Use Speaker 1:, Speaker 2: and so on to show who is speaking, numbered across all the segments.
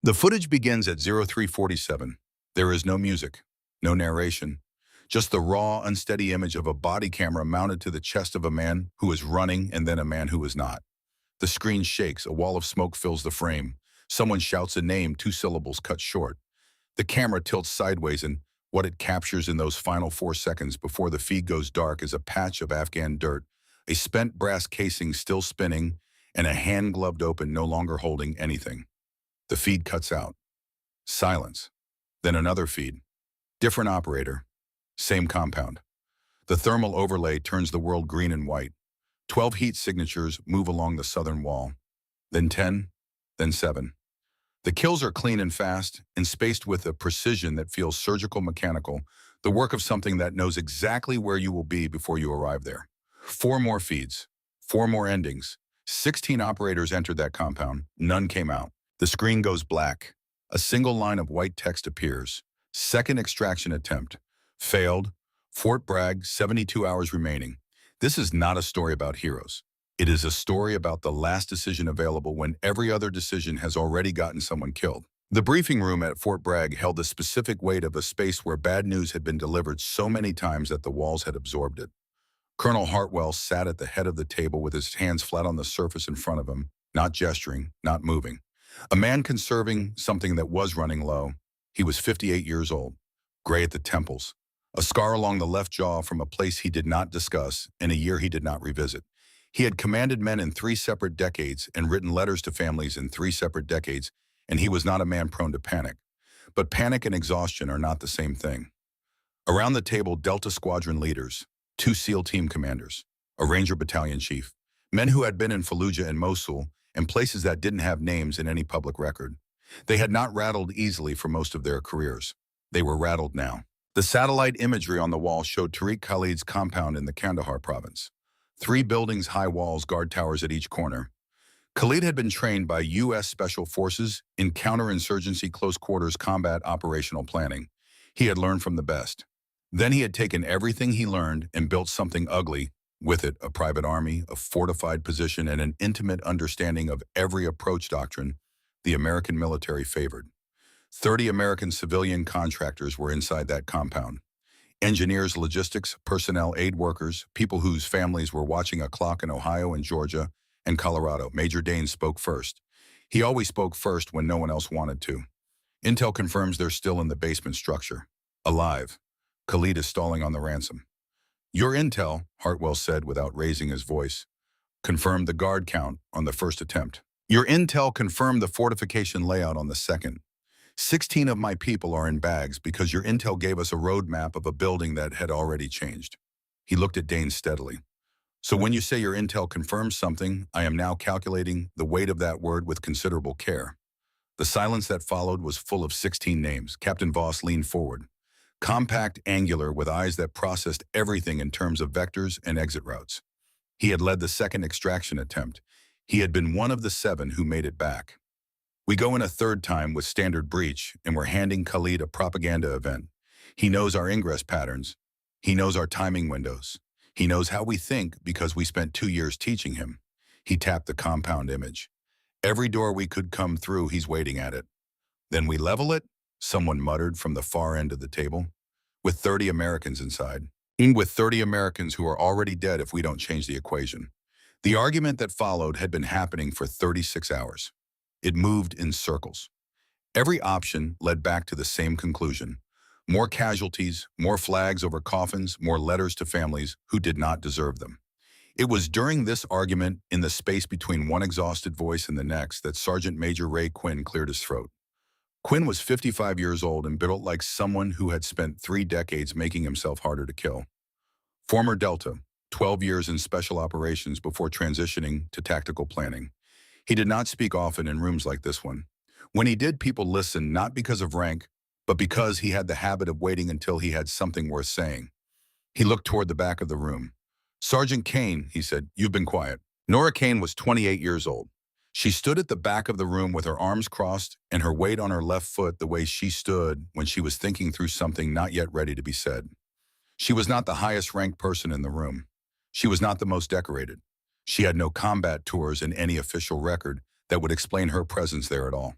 Speaker 1: The footage begins at 0347. There is no music, no narration, just the raw, unsteady image of a body camera mounted to the chest of a man who is running and then a man who is not. The screen shakes, a wall of smoke fills the frame. Someone shouts a name, two syllables cut short. The camera tilts sideways and what it captures in those final 4 seconds before the feed goes dark is a patch of Afghan dirt, a spent brass casing still spinning, and a hand gloved open no longer holding anything. The feed cuts out. Silence. Then another feed. Different operator. Same compound. The thermal overlay turns the world green and white. 12 heat signatures move along the southern wall. Then 10, then 7. The kills are clean and fast, and spaced with a precision that feels surgical mechanical, the work of something that knows exactly where you will be before you arrive there. 4 more feeds. 4 more endings. 16 operators entered that compound. None came out. The screen goes black. A single line of white text appears. Second extraction attempt. Failed. Fort Bragg, 72 hours remaining. This is not a story about heroes. It is a story about the last decision available when every other decision has already gotten someone killed. The briefing room at Fort Bragg held the specific weight of a space where bad news had been delivered so many times that the walls had absorbed it. Colonel Hartwell sat at the head of the table with his hands flat on the surface in front of him, not gesturing, not moving. A man conserving something that was running low. He was 58 years old, gray at the temples, a scar along the left jaw from a place he did not discuss and a year he did not revisit. He had commanded men in 3 separate decades and written letters to families in 3 separate decades, and he was not a man prone to panic. But panic and exhaustion are not the same thing. Around the table, Delta Squadron leaders, 2 SEAL team commanders, a Ranger battalion chief, men who had been in Fallujah and Mosul, and places that didn't have names in any public record. They had not rattled easily for most of their careers. They were rattled now. The satellite imagery on the wall showed Tariq Khalid's compound in the Kandahar province. 3 buildings, high walls, guard towers at each corner. Khalid had been trained by U.S. Special Forces in counterinsurgency close quarters combat operational planning. He had learned from the best. Then he had taken everything he learned and built something ugly, with it a private army, a fortified position, and an intimate understanding of every approach doctrine the American military favored. 30 American civilian contractors were inside that compound. Engineers, logistics, personnel, aid workers, people whose families were watching a clock in Ohio and Georgia and Colorado. Major Dane spoke first. He always spoke first when no one else wanted to. Intel confirms they're still in the basement structure. Alive. Khalid is stalling on the ransom. Your intel, Hartwell said without raising his voice, confirmed the guard count on the first attempt. Your intel confirmed the fortification layout on the second. 16 of my people are in bags because your intel gave us a roadmap of a building that had already changed. He looked at Dane steadily. So when you say your intel confirms something, I am now calculating the weight of that word with considerable care. The silence that followed was full of 16 names. Captain Voss leaned forward. Compact, angular, with eyes that processed everything in terms of vectors and exit routes. He had led the second extraction attempt. He had been one of the 7 who made it back. We go in a third time with standard breach, and we're handing Khalid a propaganda event. He knows our ingress patterns. He knows our timing windows. He knows how we think because we spent 2 years teaching him. He tapped the compound image. Every door we could come through, he's waiting at it. Then we level it, someone muttered from the far end of the table, with 30 Americans inside. With 30 Americans who are already dead if we don't change the equation. The argument that followed had been happening for 36 hours. It moved in circles. Every option led back to the same conclusion. More casualties, more flags over coffins, more letters to families who did not deserve them. It was during this argument, in the space between one exhausted voice and the next, that Sergeant Major Ray Quinn cleared his throat. Quinn was 55 years old and built like someone who had spent 3 decades making himself harder to kill. Former Delta, 12 years in special operations before transitioning to tactical planning. He did not speak often in rooms like this one. When he did, people listened not because of rank, but because he had the habit of waiting until he had something worth saying. He looked toward the back of the room. Sergeant Kane, he said, you've been quiet. Nora Kane was 28 years old. She stood at the back of the room with her arms crossed and her weight on her left foot the way she stood when she was thinking through something not yet ready to be said. She was not the highest ranked person in the room. She was not the most decorated. She had no combat tours in any official record that would explain her presence there at all.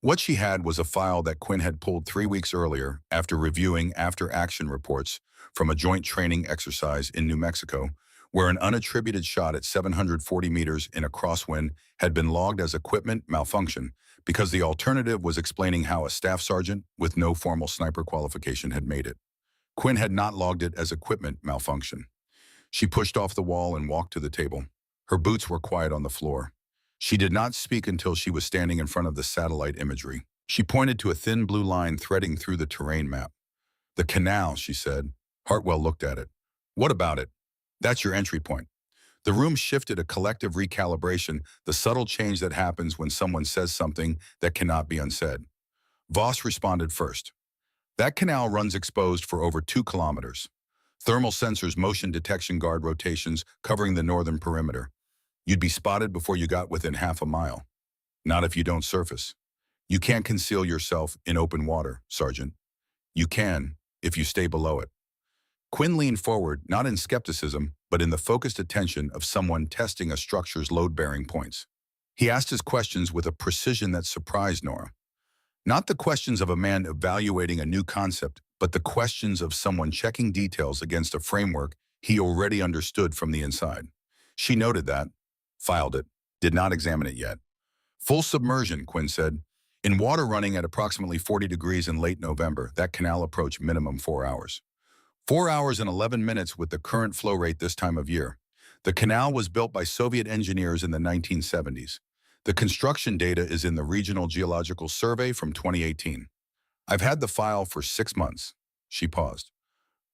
Speaker 1: What she had was a file that Quinn had pulled 3 weeks earlier after reviewing after-action reports from a joint training exercise in New Mexico, where an unattributed shot at 740 meters in a crosswind had been logged as equipment malfunction because the alternative was explaining how a staff sergeant with no formal sniper qualification had made it. Quinn had not logged it as equipment malfunction. She pushed off the wall and walked to the table. Her boots were quiet on the floor. She did not speak until she was standing in front of the satellite imagery. She pointed to a thin blue line threading through the terrain map. "The canal," she said. Hartwell looked at it. "What about it?" "That's your entry point." The room shifted, a collective recalibration, the subtle change that happens when someone says something that cannot be unsaid. Voss responded first. "That canal runs exposed for over 2 kilometers. Thermal sensors, motion detection guard rotations covering the northern perimeter. You'd be spotted before you got within half a mile. Not if you don't surface. You can't conceal yourself in open water, Sergeant. You can, if you stay below it." Quinn leaned forward, not in skepticism, but in the focused attention of someone testing a structure's load-bearing points. He asked his questions with a precision that surprised Nora. Not the questions of a man evaluating a new concept, but the questions of someone checking details against a framework he already understood from the inside. She noted that, filed it, did not examine it yet. "Full submersion," Quinn said. "In water running at approximately 40 degrees in late November, that canal approached minimum 4 hours. 4 hours and 11 minutes with the current flow rate this time of year. The canal was built by Soviet engineers in the 1970s. The construction data is in the Regional Geological Survey from 2018. I've had the file for 6 months." She paused.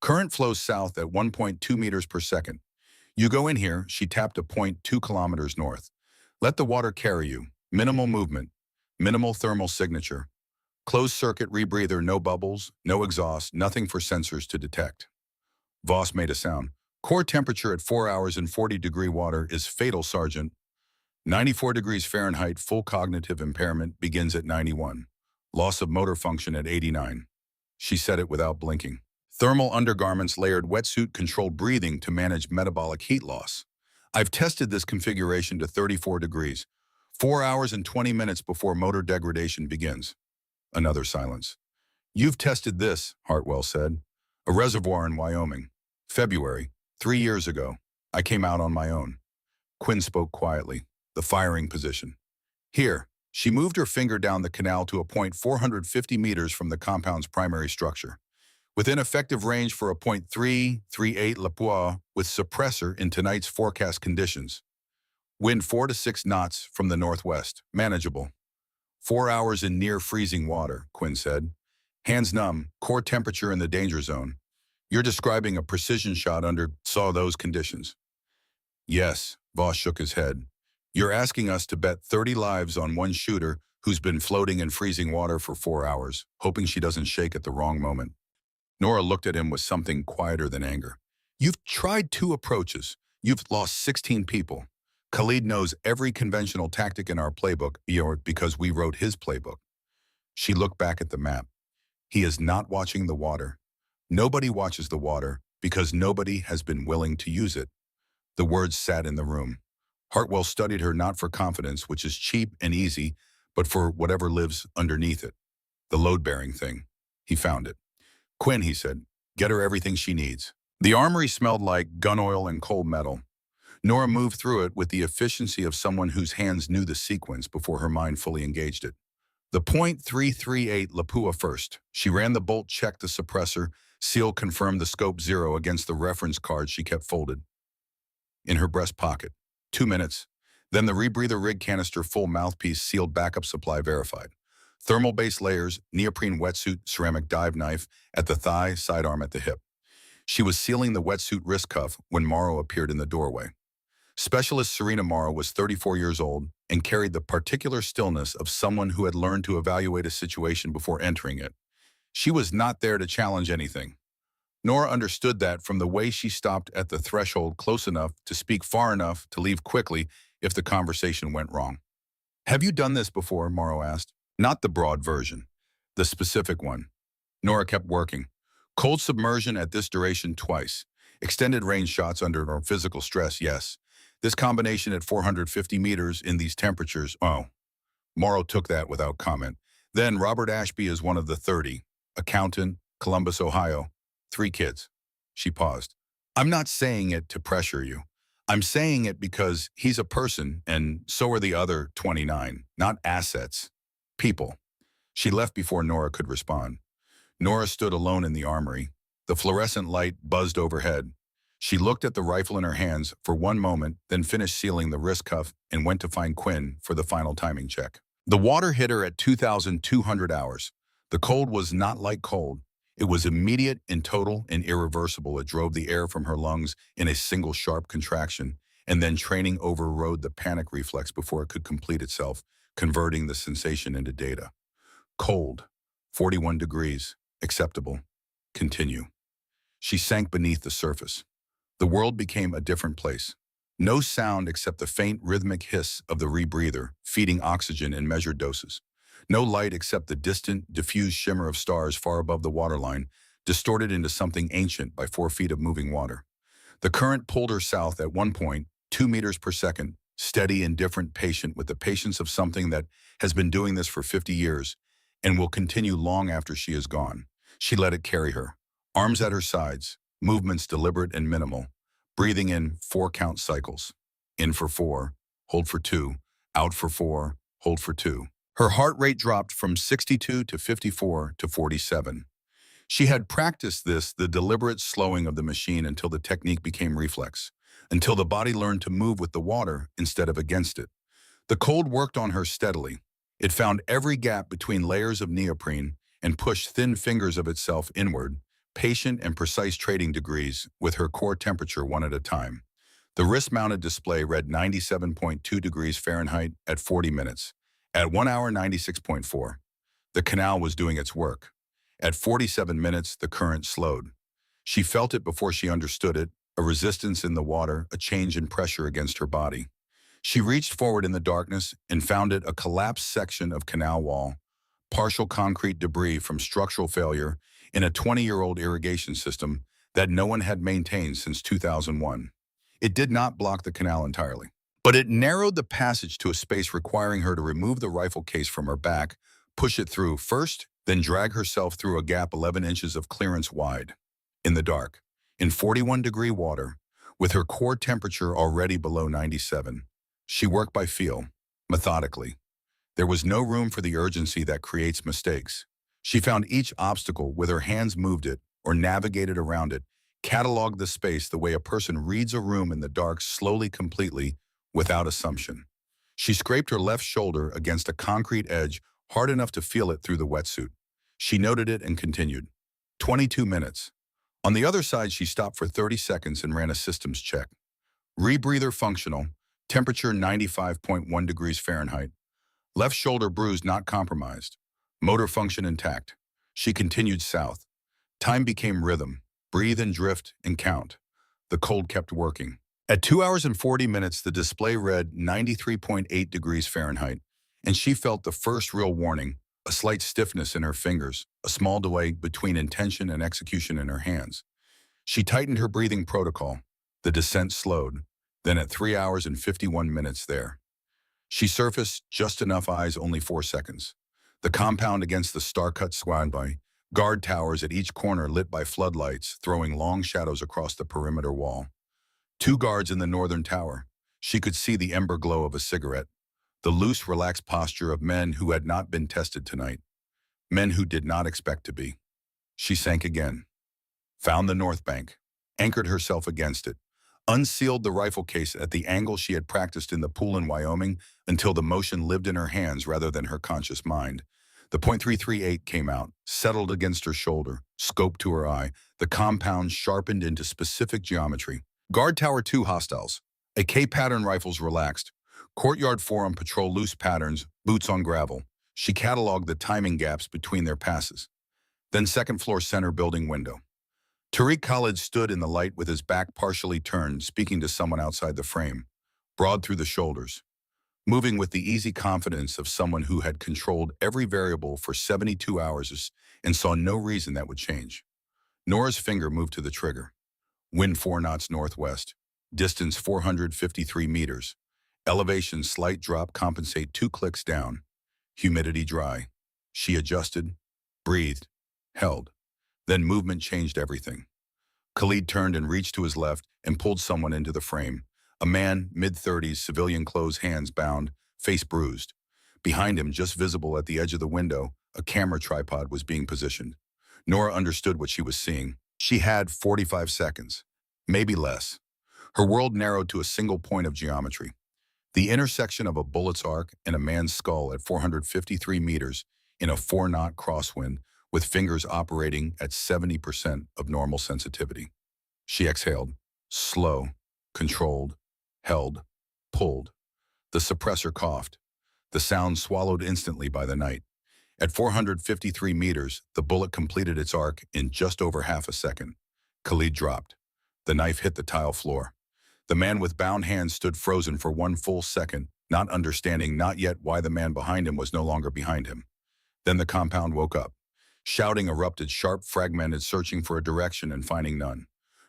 Speaker 1: "Current flows south at 1.2 meters per second. You go in here," she tapped a point 2 kilometers north. "Let the water carry you. Minimal movement. Minimal thermal signature. Closed circuit rebreather, no bubbles, no exhaust, nothing for sensors to detect." Voss made a sound. "Core temperature at 4 hours in 40-degree water is fatal, Sergeant. 94 degrees Fahrenheit, full cognitive impairment begins at 91. Loss of motor function at 89. She said it without blinking. "Thermal undergarments, layered wetsuit, controlled breathing to manage metabolic heat loss. I've tested this configuration to 34 degrees. 4 hours and 20 minutes before motor degradation begins." Another silence. "You've tested this," Hartwell said. "A reservoir in Wyoming. February, 3 years ago. I came out on my own." Quinn spoke quietly. "The firing position. Here." She moved her finger down the canal to a point 450 meters from the compound's primary structure. "Within effective range for a .338 Lapois with suppressor in tonight's forecast conditions. Wind 4 to 6 knots from the northwest. Manageable. 4 hours in near freezing water," Quinn said. "Hands numb, core temperature in the danger zone. You're describing a precision shot under those conditions." "Yes," Voss shook his head. "You're asking us to bet 30 lives on one shooter who's been floating in freezing water for 4 hours, hoping she doesn't shake at the wrong moment." Nora looked at him with something quieter than anger. "You've tried 2 approaches. You've lost 16 people. Khalid knows every conventional tactic in our playbook, because we wrote his playbook." She looked back at the map. "He is not watching the water. Nobody watches the water because nobody has been willing to use it." The words sat in the room. Hartwell studied her not for confidence, which is cheap and easy, but for whatever lives underneath it. The load-bearing thing. He found it. "Quinn," he said, "get her everything she needs." The armory smelled like gun oil and cold metal. Nora moved through it with the efficiency of someone whose hands knew the sequence before her mind fully engaged it. The .338 Lapua first. She ran the bolt, checked the suppressor, seal confirmed the scope 0 against the reference card she kept folded in her breast pocket. 2 minutes. Then the rebreather rig canister, full mouthpiece, sealed backup supply verified. Thermal base layers, neoprene wetsuit, ceramic dive knife at the thigh, sidearm at the hip. She was sealing the wetsuit wrist cuff when Morrow appeared in the doorway. Specialist Serena Morrow was 34 years old and carried the particular stillness of someone who had learned to evaluate a situation before entering it. She was not there to challenge anything. Nora understood that from the way she stopped at the threshold close enough to speak far enough to leave quickly if the conversation went wrong. "Have you done this before?" Morrow asked. Not the broad version, the specific one. Nora kept working. "Cold submersion at this duration twice. Extended range shots under physical stress, yes. This combination at 450 meters in these temperatures, oh." Morrow took that without comment. Then Robert Ashby is one of the 30. Accountant, Columbus, Ohio. 3 kids. She paused. I'm not saying it to pressure you. I'm saying it because he's a person, and so are the other 29. Not assets. People. She left before Nora could respond. Nora stood alone in the armory. The fluorescent light buzzed overhead. She looked at the rifle in her hands for one moment, then finished sealing the wrist cuff and went to find Quinn for the final timing check. The water hit her at 2,200 hours. The cold was not like cold. It was immediate and total and irreversible. It drove the air from her lungs in a single sharp contraction, and then training overrode the panic reflex before it could complete itself, converting the sensation into data. Cold. 41 degrees. Acceptable. Continue. She sank beneath the surface. The world became a different place. No sound except the faint rhythmic hiss of the rebreather, feeding oxygen in measured doses. No light except the distant, diffused shimmer of stars far above the waterline, distorted into something ancient by 4 feet of moving water. The current pulled her south at one point, 2 meters per second, steady, indifferent, patient, with the patience of something that has been doing this for 50 years and will continue long after she is gone. She let it carry her, arms at her sides, movements deliberate and minimal, breathing in 4-count cycles. In for 4, hold for 2, out for 4, hold for 2. Her heart rate dropped from 62 to 54 to 47. She had practiced this, the deliberate slowing of the machine, until the technique became reflex, until the body learned to move with the water instead of against it. The cold worked on her steadily. It found every gap between layers of neoprene and pushed thin fingers of itself inward, patient and precise trading degrees with her core temperature one at a time. The wrist-mounted display read 97.2 degrees Fahrenheit at 40 minutes. At 1 hour 96.4, the canal was doing its work. At 47 minutes, the current slowed. She felt it before she understood it, a resistance in the water, a change in pressure against her body. She reached forward in the darkness and found it a collapsed section of canal wall, partial concrete debris from structural failure in a 20-year-old irrigation system that no one had maintained since 2001. It did not block the canal entirely, but it narrowed the passage to a space requiring her to remove the rifle case from her back, push it through first, then drag herself through a gap 11 inches of clearance wide. In the dark, in 41-degree water, with her core temperature already below 97, she worked by feel, methodically. There was no room for the urgency that creates mistakes. She found each obstacle with her hands, moved it, or navigated around it, cataloged the space the way a person reads a room in the dark, slowly, completely, without assumption. She scraped her left shoulder against a concrete edge hard enough to feel it through the wetsuit. She noted it and continued. 22 minutes. On the other side, she stopped for 30 seconds and ran a systems check. Rebreather functional, temperature 95.1 degrees Fahrenheit. Left shoulder bruised, not compromised. Motor function intact. She continued south. Time became rhythm. Breathe and drift and count. The cold kept working. At 2 hours and 40 minutes, the display read 93.8 degrees Fahrenheit, and she felt the first real warning, a slight stiffness in her fingers, a small delay between intention and execution in her hands. She tightened her breathing protocol. The descent slowed. Then at 3 hours and 51 minutes there, she surfaced just enough eyes, only 4 seconds. The compound against the star-cut skyline, guard towers at each corner lit by floodlights, throwing long shadows across the perimeter wall. 2 guards in the northern tower. She could see the ember glow of a cigarette, the loose, relaxed posture of men who had not been tested tonight, men who did not expect to be. She sank again, found the north bank, anchored herself against it, unsealed the rifle case at the angle she had practiced in the pool in Wyoming until the motion lived in her hands rather than her conscious mind. The .338 came out, settled against her shoulder, scoped to her eye, the compound sharpened into specific geometry. Guard Tower 2 hostiles. AK pattern rifles relaxed. Courtyard forum patrol loose patterns, boots on gravel. She cataloged the timing gaps between their passes. Then second floor center building window. Tariq Khalid stood in the light with his back partially turned, speaking to someone outside the frame, broad through the shoulders, moving with the easy confidence of someone who had controlled every variable for 72 hours and saw no reason that would change. Nora's finger moved to the trigger. Wind 4 knots northwest. Distance 453 meters. Elevation slight drop, compensate 2 clicks down. Humidity dry. She adjusted, breathed, held. Then movement changed everything. Khalid turned and reached to his left and pulled someone into the frame. A man, mid-30s, civilian clothes, hands bound, face bruised. Behind him, just visible at the edge of the window, a camera tripod was being positioned. Nora understood what she was seeing. She had 45 seconds, maybe less. Her world narrowed to a single point of geometry. The intersection of a bullet's arc and a man's skull at 453 meters in a 4-knot crosswind with fingers operating at 70% of normal sensitivity. She exhaled, slow, controlled, held, pulled. The suppressor coughed. The sound swallowed instantly by the night. At 453 meters, the bullet completed its arc in just over half a second. Khalid dropped. The knife hit the tile floor. The man with bound hands stood frozen for one full second, not understanding not yet why the man behind him was no longer behind him. Then the compound woke up. Shouting erupted, sharp, fragmented, searching for a direction and finding none.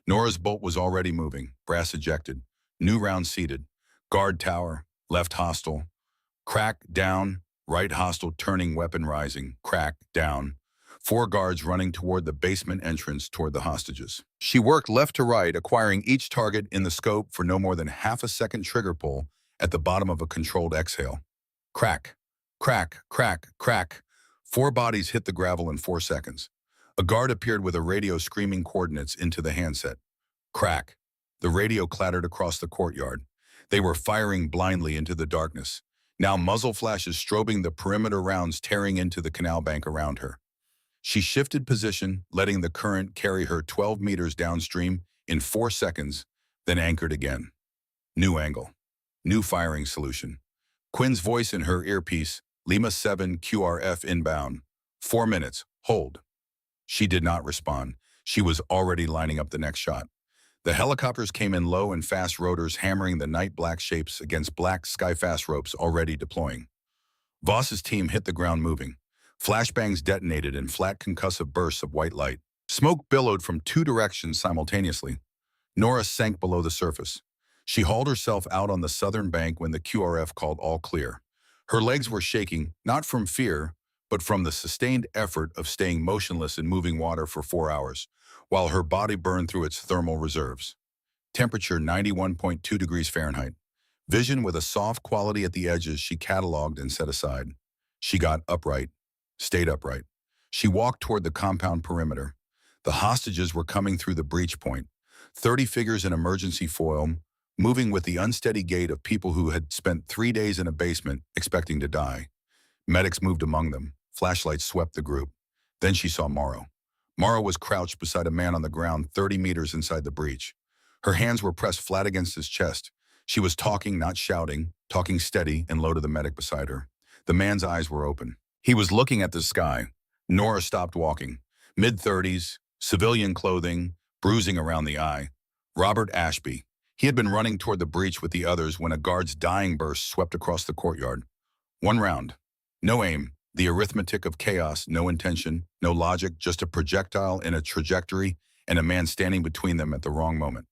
Speaker 1: Nora's bolt was already moving, brass ejected, new round seated. Guard tower, left hostile. Crack, down, right hostile, turning weapon rising, crack, down. 4 guards running toward the basement entrance toward the hostages. She worked left to right, acquiring each target in the scope for no more than half a second trigger pull at the bottom of a controlled exhale. Crack, crack, crack, crack. 4 bodies hit the gravel in 4 seconds. A guard appeared with a radio screaming coordinates into the handset. Crack. The radio clattered across the courtyard. They were firing blindly into the darkness. Now muzzle flashes strobing the perimeter, rounds tearing into the canal bank around her. She shifted position, letting the current carry her 12 meters downstream in 4 seconds, then anchored again. New angle. New firing solution. Quinn's voice in her earpiece, Lima 7 QRF inbound. 4 minutes, hold. She did not respond. She was already lining up the next shot. The helicopters came in low and fast, rotors hammering the night black shapes against black sky-fast ropes already deploying. Voss's team hit the ground moving. Flashbangs detonated in flat concussive bursts of white light. Smoke billowed from 2 directions simultaneously. Nora sank below the surface. She hauled herself out on the southern bank when the QRF called all clear. Her legs were shaking, not from fear, but from the sustained effort of staying motionless in moving water for 4 hours, while her body burned through its thermal reserves. Temperature 91.2 degrees Fahrenheit. Vision with a soft quality at the edges she cataloged and set aside. She got upright, stayed upright. She walked toward the compound perimeter. The hostages were coming through the breach point. 30 figures in emergency foil, moving with the unsteady gait of people who had spent 3 days in a basement expecting to die. Medics moved among them. Flashlights swept the group. Then she saw Morrow. Morrow was crouched beside a man on the ground 30 meters inside the breach. Her hands were pressed flat against his chest. She was talking, not shouting, talking steady and low to the medic beside her. The man's eyes were open. He was looking at the sky. Nora stopped walking. Mid-30s, civilian clothing, bruising around the eye. Robert Ashby. He had been running toward the breach with the others when a guard's dying burst swept across the courtyard. 1 round. No aim. The arithmetic of chaos, no intention, no logic, just a projectile in a trajectory and a man standing between them at the wrong moment.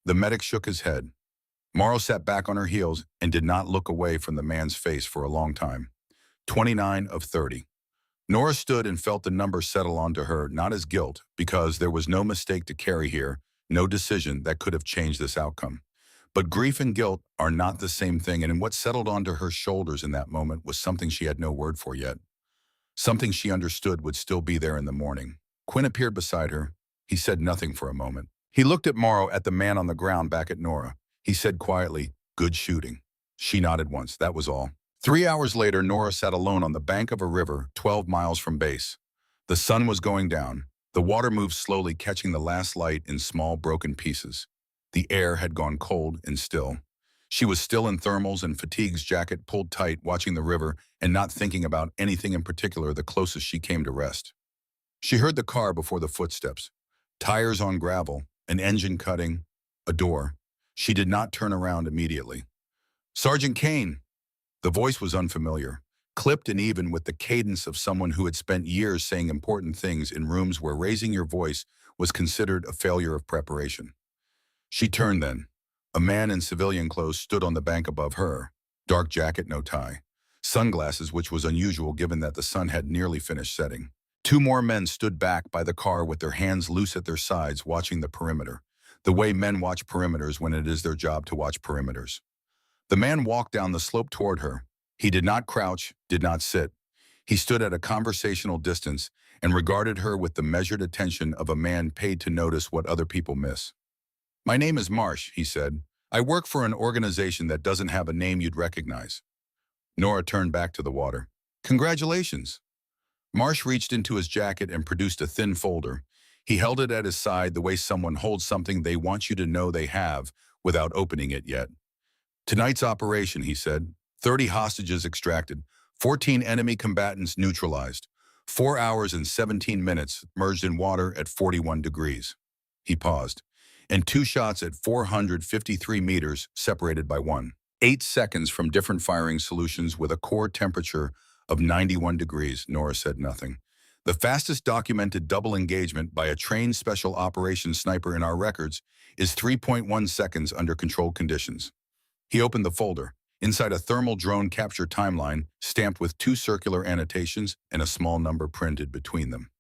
Speaker 1: The medic shook his head. Morrow sat back on her heels and did not look away from the man's face for a long time. 29 of 30. Nora stood and felt the number settle onto her, not as guilt, because there was no mistake to carry here, no decision that could have changed this outcome. But grief and guilt are not the same thing, and what settled onto her shoulders in that moment was something she had no word for yet. Something she understood would still be there in the morning. Quinn appeared beside her. He said nothing for a moment. He looked at Morrow, at the man on the ground back at Nora. He said quietly, "Good shooting." She nodded once, that was all. 3 hours later, Nora sat alone on the bank of a river 12 miles from base. The sun was going down. The water moved slowly, catching the last light in small, broken pieces. The air had gone cold and still. She was still in thermals and fatigue's jacket pulled tight, watching the river and not thinking about anything in particular the closest she came to rest. She heard the car before the footsteps. Tires on gravel, an engine cutting, a door. She did not turn around immediately. "Sergeant Kane!" The voice was unfamiliar, clipped and even with the cadence of someone who had spent years saying important things in rooms where raising your voice was considered a failure of preparation. She turned then. A man in civilian clothes stood on the bank above her. Dark jacket, no tie. sunglasses, which was unusual given that the sun had nearly finished setting. Two more men stood back by the car with their hands loose at their sides, watching the perimeter, the way men watch perimeters when it is their job to watch perimeters. The man walked down the slope toward her. He did not crouch, did not sit. He stood at a conversational distance and regarded her with the measured attention of a man paid to notice what other people miss. "My name is Marsh," he said. "I work for an organization that doesn't have a name you'd recognize." Nora turned back to the water. "Congratulations." Marsh reached into his jacket and produced a thin folder. He held it at his side the way someone holds something they want you to know they have without opening it yet. "Tonight's operation," he said. 30 hostages extracted, 14 enemy combatants neutralized, 4 hours and 17 minutes merged in water at 41 degrees. He paused. And 2 shots at 453 meters separated by 8 seconds from different firing solutions with a core temperature of 91 degrees. Nora said nothing. "The fastest documented double engagement by a trained special operations sniper in our records is 3.1 seconds under controlled conditions." He opened the folder. Inside, a thermal drone capture timeline stamped with 2 circular annotations and a small number printed between them.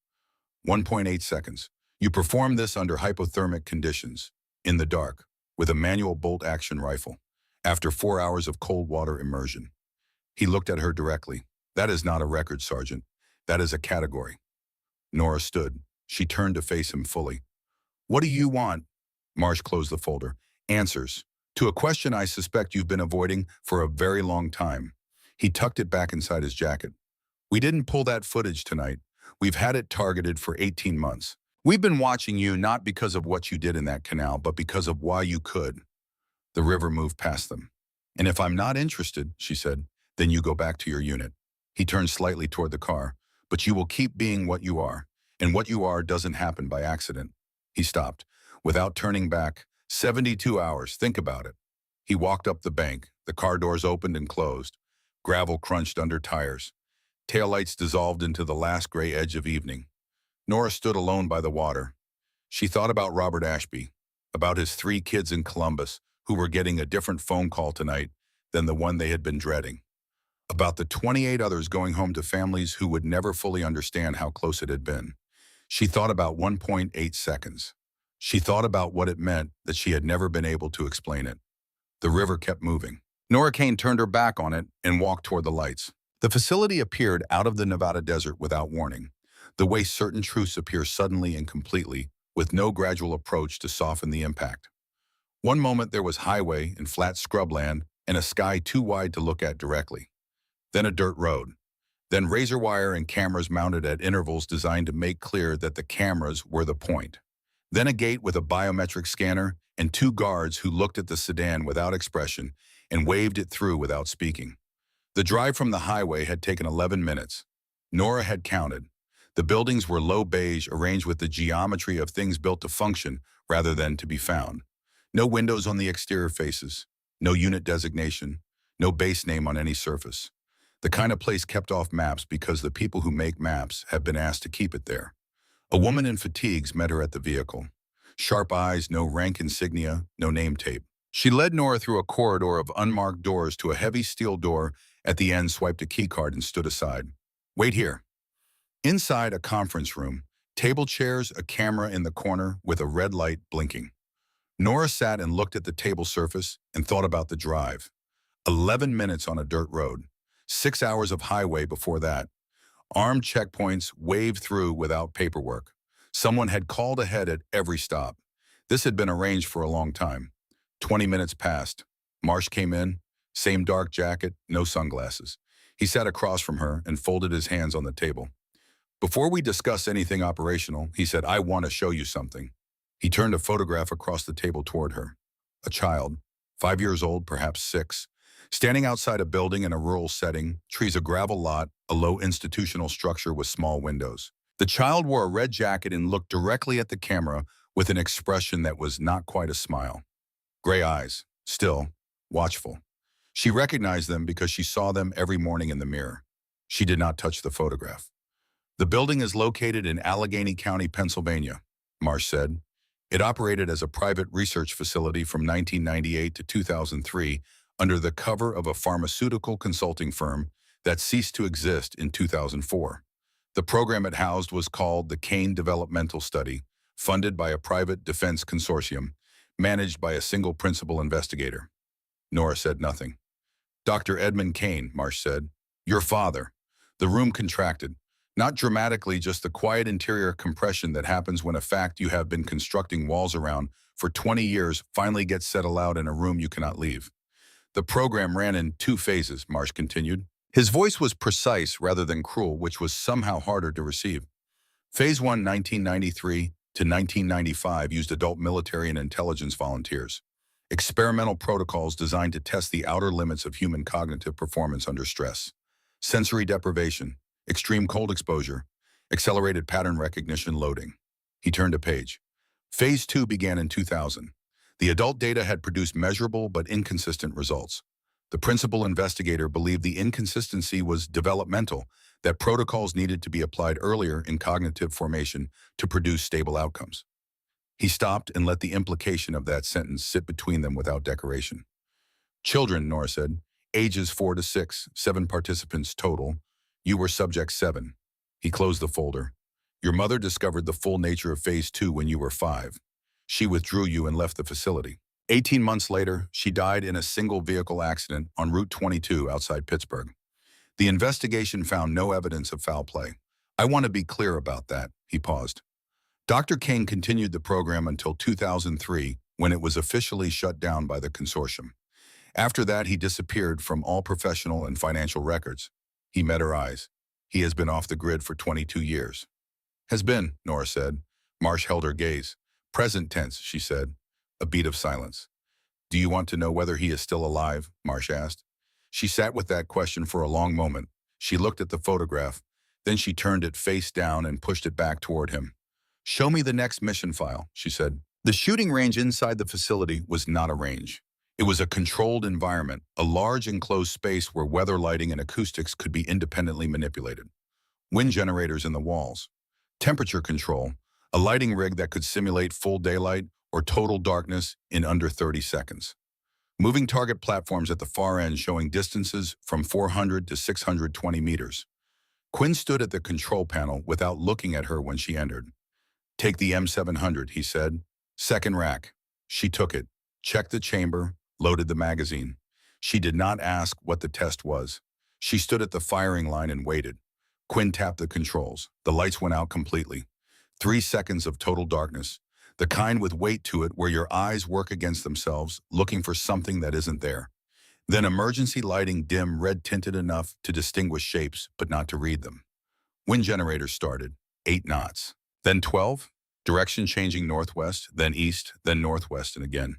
Speaker 1: 1.8 seconds. You perform this under hypothermic conditions, in the dark, with a manual bolt-action rifle, after 4 hours of cold water immersion. He looked at her directly. "That is not a record, Sergeant. That is a category." Nora stood. She turned to face him fully. "What do you want?" Marsh closed the folder. "Answers. To a question I suspect you've been avoiding for a very long time." He tucked it back inside his jacket. "We didn't pull that footage tonight. We've had it targeted for 18 months. We've been watching you not because of what you did in that canal, but because of why you could." The river moved past them. "And if I'm not interested," she said, "then you go back to your unit." He turned slightly toward the car. "But you will keep being what you are, and what you are doesn't happen by accident." He stopped. Without turning back, 72 hours, think about it. He walked up the bank. The car doors opened and closed. Gravel crunched under tires. Taillights dissolved into the last gray edge of evening. Nora stood alone by the water. She thought about Robert Ashby, about his 3 kids in Columbus who were getting a different phone call tonight than the one they had been dreading, about the 28 others going home to families who would never fully understand how close it had been. She thought about 1.8 seconds. She thought about what it meant that she had never been able to explain it. The river kept moving. Nora Kane turned her back on it and walked toward the lights. The facility appeared out of the Nevada desert without warning, the way certain truths appear suddenly and completely, with no gradual approach to soften the impact. One moment there was highway and flat scrubland and a sky too wide to look at directly. Then a dirt road. Then razor wire and cameras mounted at intervals designed to make clear that the cameras were the point. Then a gate with a biometric scanner and 2 guards who looked at the sedan without expression and waved it through without speaking. The drive from the highway had taken 11 minutes. Nora had counted. The buildings were low beige, arranged with the geometry of things built to function rather than to be found. No windows on the exterior faces, no unit designation, no base name on any surface. The kind of place kept off maps because the people who make maps have been asked to keep it there. A woman in fatigues met her at the vehicle. Sharp eyes, no rank insignia, no name tape. She led Nora through a corridor of unmarked doors to a heavy steel door at the end, swiped a keycard and stood aside. "Wait here." Inside, a conference room, table chairs, a camera in the corner with a red light blinking. Nora sat and looked at the table surface and thought about the drive. 11 minutes on a dirt road. 6 hours of highway before that. Armed checkpoints waved through without paperwork. Someone had called ahead at every stop. This had been arranged for a long time. 20 minutes passed. Marsh came in, same dark jacket, no sunglasses. He sat across from her and folded his hands on the table. "Before we discuss anything operational," he said, "I want to show you something." He turned a photograph across the table toward her. A child, 5 years old, perhaps 6, standing outside a building in a rural setting, trees, a gravel lot, a low institutional structure with small windows. The child wore a red jacket and looked directly at the camera with an expression that was not quite a smile. Gray eyes, still, watchful. She recognized them because she saw them every morning in the mirror. She did not touch the photograph. "The building is located in Allegheny County, Pennsylvania," Marsh said. It operated as a private research facility from 1998 to 2003 under the cover of a pharmaceutical consulting firm that ceased to exist in 2004. The program it housed was called the Kane Developmental Study, funded by a private defense consortium, managed by a single principal investigator. Nora said nothing. Dr. Edmund Kane, Marsh said. Your father. The room contracted. Not dramatically, just the quiet interior compression that happens when a fact you have been constructing walls around for 20 years finally gets said aloud in a room you cannot leave. The program ran in 2 phases, Marsh continued. His voice was precise rather than cruel, which was somehow harder to receive. Phase 1, 1993 to 1995, used adult military and intelligence volunteers. Experimental protocols designed to test the outer limits of human cognitive performance under stress. Sensory deprivation, extreme cold exposure, accelerated pattern recognition loading. He turned a page. Phase 2 began in 2000. The adult data had produced measurable but inconsistent results. The principal investigator believed the inconsistency was developmental, that protocols needed to be applied earlier in cognitive formation to produce stable outcomes. He stopped and let the implication of that sentence sit between them without decoration. Children, Nora said, ages 4 to 6, 7 participants total. You were subject 7. He closed the folder. Your mother discovered the full nature of phase 2 when you were 5. She withdrew you and left the facility. 18 months later, she died in a single vehicle accident on Route 22 outside Pittsburgh. The investigation found no evidence of foul play. I want to be clear about that, he paused. Dr. Kane continued the program until 2003, when it was officially shut down by the consortium. After that, he disappeared from all professional and financial records. He met her eyes. He has been off the grid for 22 years. Has been, Nora said. Marsh held her gaze. Present tense, she said. A beat of silence. Do you want to know whether he is still alive? Marsh asked. She sat with that question for a long moment. She looked at the photograph. Then she turned it face down and pushed it back toward him. Show me the next mission file, she said. The shooting range inside the facility was not a range. It was a controlled environment, a large enclosed space where weather, lighting, and acoustics could be independently manipulated. Wind generators in the walls. Temperature control, a lighting rig that could simulate full daylight or total darkness in under 30 seconds. Moving target platforms at the far end showing distances from 400 to 620 meters. Quinn stood at the control panel without looking at her when she entered. Take the M700, he said. Second rack. She took it, checked the chamber, loaded the magazine. She did not ask what the test was. She stood at the firing line and waited. Quinn tapped the controls. The lights went out completely. 3 seconds of total darkness. The kind with weight to it where your eyes work against themselves, looking for something that isn't there. Then emergency lighting, dim, red-tinted enough to distinguish shapes, but not to read them. Wind generators started. 8 knots. Then 12. Direction changing northwest, then east, then northwest, and again.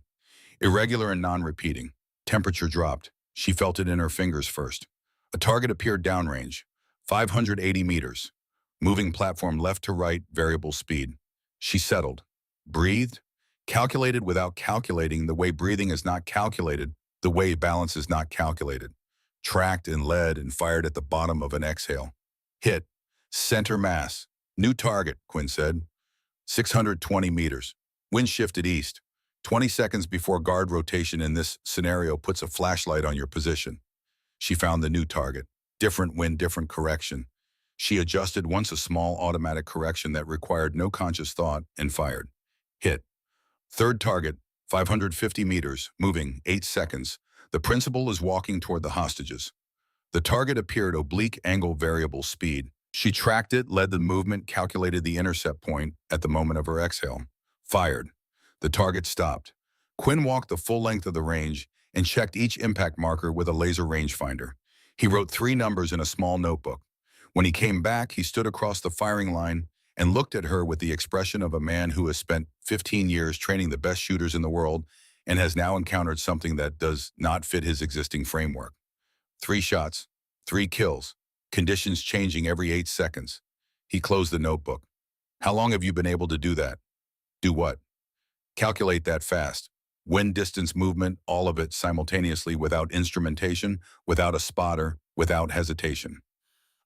Speaker 1: Irregular and non-repeating. Temperature dropped. She felt it in her fingers first. A target appeared downrange. 580 meters. Moving platform left to right, variable speed. She settled. Breathed. Calculated without calculating, the way breathing is not calculated, the way balance is not calculated. Tracked and led and fired at the bottom of an exhale. Hit. Center mass. New target, Quinn said. 620 meters. Wind shifted east. 20 seconds before guard rotation in this scenario puts a flashlight on your position. She found the new target. Different wind, different correction. She adjusted once a small automatic correction that required no conscious thought and fired. Hit. Third target, 550 meters, moving, 8 seconds. The principal is walking toward the hostages. The target appeared oblique angle variable speed. She tracked it, led the movement, calculated the intercept point at the moment of her exhale. Fired. The target stopped. Quinn walked the full length of the range and checked each impact marker with a laser rangefinder. He wrote 3 numbers in a small notebook. When he came back, he stood across the firing line and looked at her with the expression of a man who has spent 15 years training the best shooters in the world and has now encountered something that does not fit his existing framework. 3 shots, 3 kills, conditions changing every 8 seconds. He closed the notebook. How long have you been able to do that? Do what? Calculate that fast. Wind, distance, movement, all of it simultaneously without instrumentation, without a spotter, without hesitation.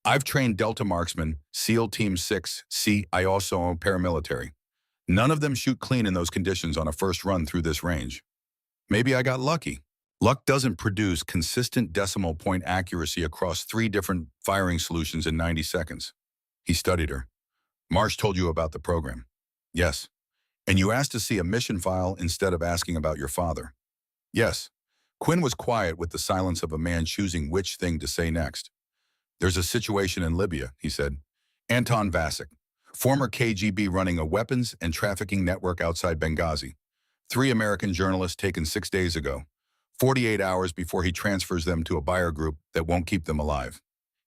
Speaker 1: I've trained Delta marksmen, SEAL Team 6, I also own paramilitary. None of them shoot clean in those conditions on a first run through this range. Maybe I got lucky. Luck doesn't produce consistent decimal point accuracy across 3 different firing solutions in 90 seconds. He studied her. Marsh told you about the program. Yes. And you asked to see a mission file instead of asking about your father. Yes. Quinn was quiet with the silence of a man choosing which thing to say next. There's a situation in Libya, he said. Anton Vasek, former KGB running a weapons and trafficking network outside Benghazi. 3 American journalists taken 6 days ago, 48 hours before he transfers them to a buyer group that won't keep them alive.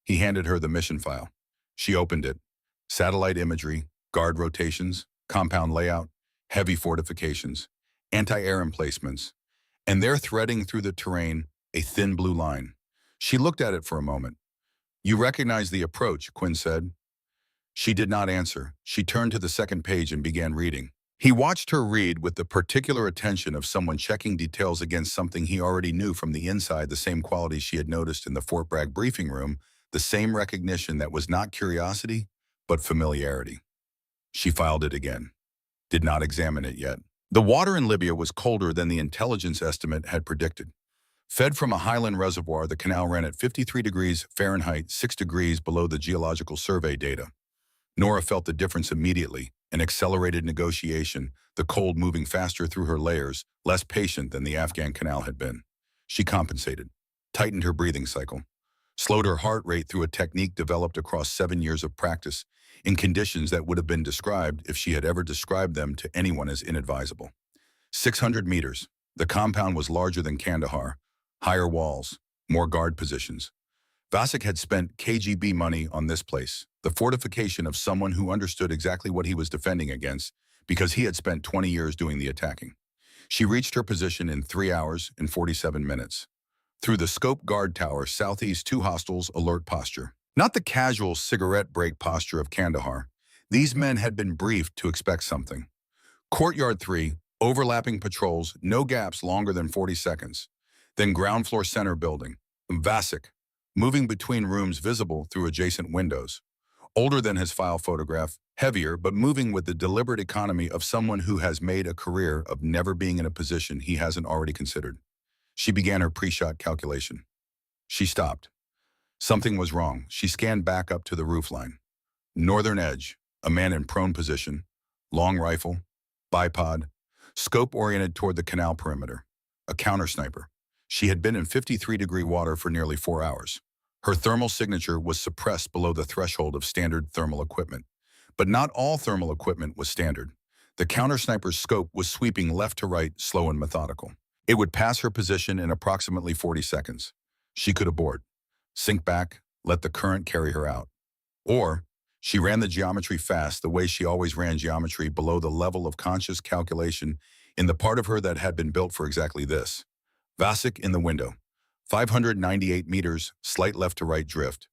Speaker 1: He handed her the mission file. She opened it. Satellite imagery, guard rotations, compound layout, heavy fortifications, anti-air emplacements, and there threading through the terrain, a thin blue line. She looked at it for a moment. You recognize the approach, Quinn said. She did not answer. She turned to the second page and began reading. He watched her read with the particular attention of someone checking details against something he already knew from the inside, the same qualities she had noticed in the Fort Bragg briefing room, the same recognition that was not curiosity, but familiarity. She filed it again. Did not examine it yet. The water in Libya was colder than the intelligence estimate had predicted. Fed from a highland reservoir, the canal ran at 53 degrees Fahrenheit, 6 degrees below the geological survey data. Nora felt the difference immediately, an accelerated negotiation, the cold moving faster through her layers, less patient than the Afghan canal had been. She compensated, tightened her breathing cycle, slowed her heart rate through a technique developed across 7 years of practice, in conditions that would have been described if she had ever described them to anyone as inadvisable. 600 meters. The compound was larger than Kandahar, higher walls, more guard positions. Vasek had spent KGB money on this place, the fortification of someone who understood exactly what he was defending against, because he had spent 20 years doing the attacking. She reached her position in 3 hours and 47 minutes. Through the scope guard tower, southeast 2 hostiles, alert posture. Not the casual cigarette break posture of Kandahar. These men had been briefed to expect something. Courtyard 3, overlapping patrols, no gaps longer than 40 seconds. Then ground floor center building. Vasek, moving between rooms visible through adjacent windows. Older than his file photograph, heavier, but moving with the deliberate economy of someone who has made a career of never being in a position he hasn't already considered. She began her pre-shot calculation. She stopped. Something was wrong. She scanned back up to the roofline. Northern edge, a man in prone position, long rifle, bipod, scope oriented toward the canal perimeter. A counter sniper. She had been in 53-degree water for nearly 4 hours. Her thermal signature was suppressed below the threshold of standard thermal equipment. But not all thermal equipment was standard. The counter sniper's scope was sweeping left to right, slow and methodical. It would pass her position in approximately 40 seconds. She could abort, sink back, let the current carry her out. Or she ran the geometry fast, the way she always ran geometry, below the level of conscious calculation in the part of her that had been built for exactly this. Vasek in the window. 598 meters, slight left to right drift.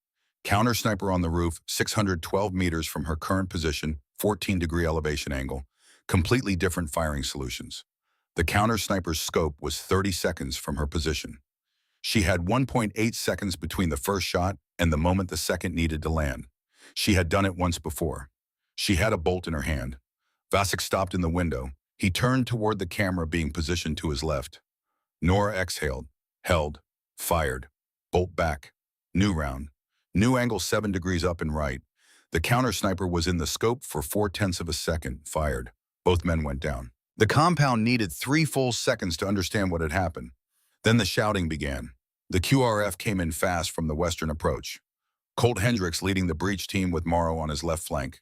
Speaker 1: Counter sniper on the roof, 612 meters from her current position, 14-degree elevation angle. Completely different firing solutions. The counter sniper's scope was 30 seconds from her position. She had 1.8 seconds between the first shot and the moment the second needed to land. She had done it once before. She had a bolt in her hand. Vasek stopped in the window. He turned toward the camera being positioned to his left. Nora exhaled, held, fired, bolt back, new round, new angle 7 degrees up and right. The counter sniper was in the scope for 0.4 of a second, fired. Both men went down. The compound needed 3 full seconds to understand what had happened. Then the shouting began. The QRF came in fast from the western approach. Colt Hendricks leading the breach team with Morrow on his left flank.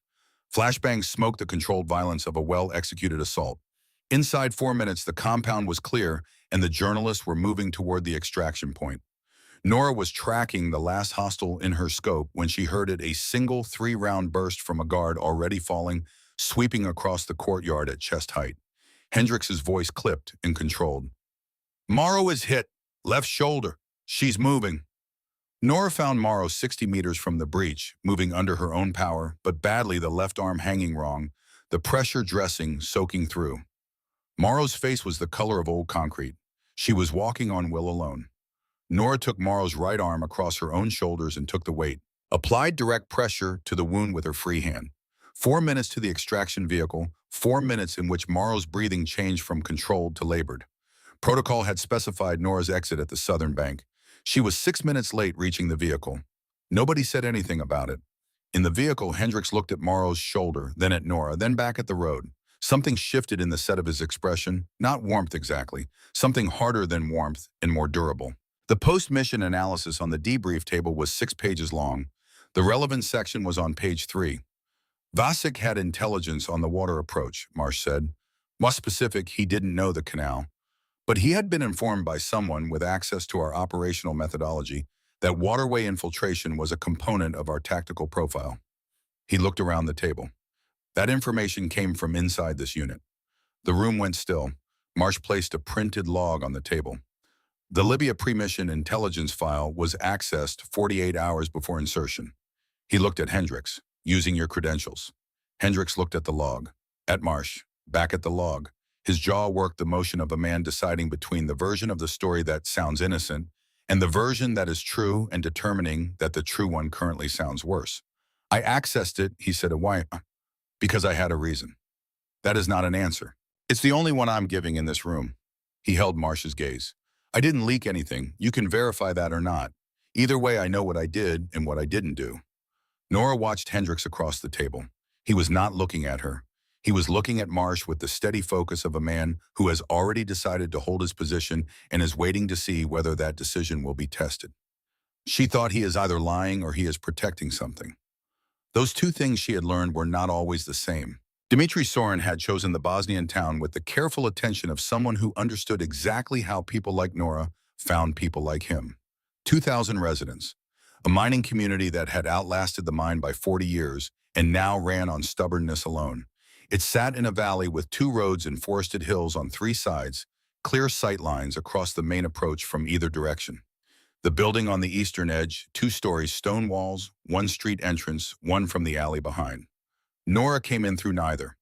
Speaker 1: Flashbangs smoked the controlled violence of a well-executed assault. Inside 4 minutes, the compound was clear, and the journalists were moving toward the extraction point. Nora was tracking the last hostile in her scope when she heard it, a single 3-round burst from a guard already falling, sweeping across the courtyard at chest height. Hendricks's voice clipped and controlled. Morrow is hit. Left shoulder. She's moving. Nora found Morrow 60 meters from the breach, moving under her own power, but badly, the left arm hanging wrong, the pressure dressing soaking through. Morrow's face was the color of old concrete. She was walking on will alone. Nora took Morrow's right arm across her own shoulders and took the weight. Applied direct pressure to the wound with her free hand. 4 minutes to the extraction vehicle, 4 minutes in which Morrow's breathing changed from controlled to labored. Protocol had specified Nora's exit at the southern bank. She was 6 minutes late reaching the vehicle. Nobody said anything about it. In the vehicle, Hendricks looked at Morrow's shoulder, then at Nora, then back at the road. Something shifted in the set of his expression, not warmth exactly, something harder than warmth and more durable. The post-mission analysis on the debrief table was 6 pages long. The relevant section was on page 3. Vasek had intelligence on the water approach, Marsh said. More specific, he didn't know the canal. But he had been informed by someone with access to our operational methodology that waterway infiltration was a component of our tactical profile. He looked around the table. That information came from inside this unit. The room went still. Marsh placed a printed log on the table. The Libya pre-mission intelligence file was accessed 48 hours before insertion. He looked at Hendricks, using your credentials. Hendricks looked at the log, at Marsh, back at the log. His jaw worked the motion of a man deciding between the version of the story that sounds innocent and the version that is true and determining that the true one currently sounds worse. I accessed it, he said. Why? Because I had a reason. That is not an answer. It's the only one I'm giving in this room. He held Marsh's gaze. I didn't leak anything. You can verify that or not. Either way, I know what I did and what I didn't do. Nora watched Hendricks across the table. He was not looking at her. He was looking at Marsh with the steady focus of a man who has already decided to hold his position and is waiting to see whether that decision will be tested. She thought he is either lying or he is protecting something. Those two things she had learned were not always the same. Dmitry Sorin had chosen the Bosnian town with the careful attention of someone who understood exactly how people like Nora found people like him. 2,000 residents, a mining community that had outlasted the mine by 40 years and now ran on stubbornness alone. It sat in a valley with 2 roads and forested hills on 3 sides, clear sight lines across the main approach from either direction. The building on the eastern edge, 2-story stone walls, 1 street entrance, 1 from the alley behind. Nora came in through neither.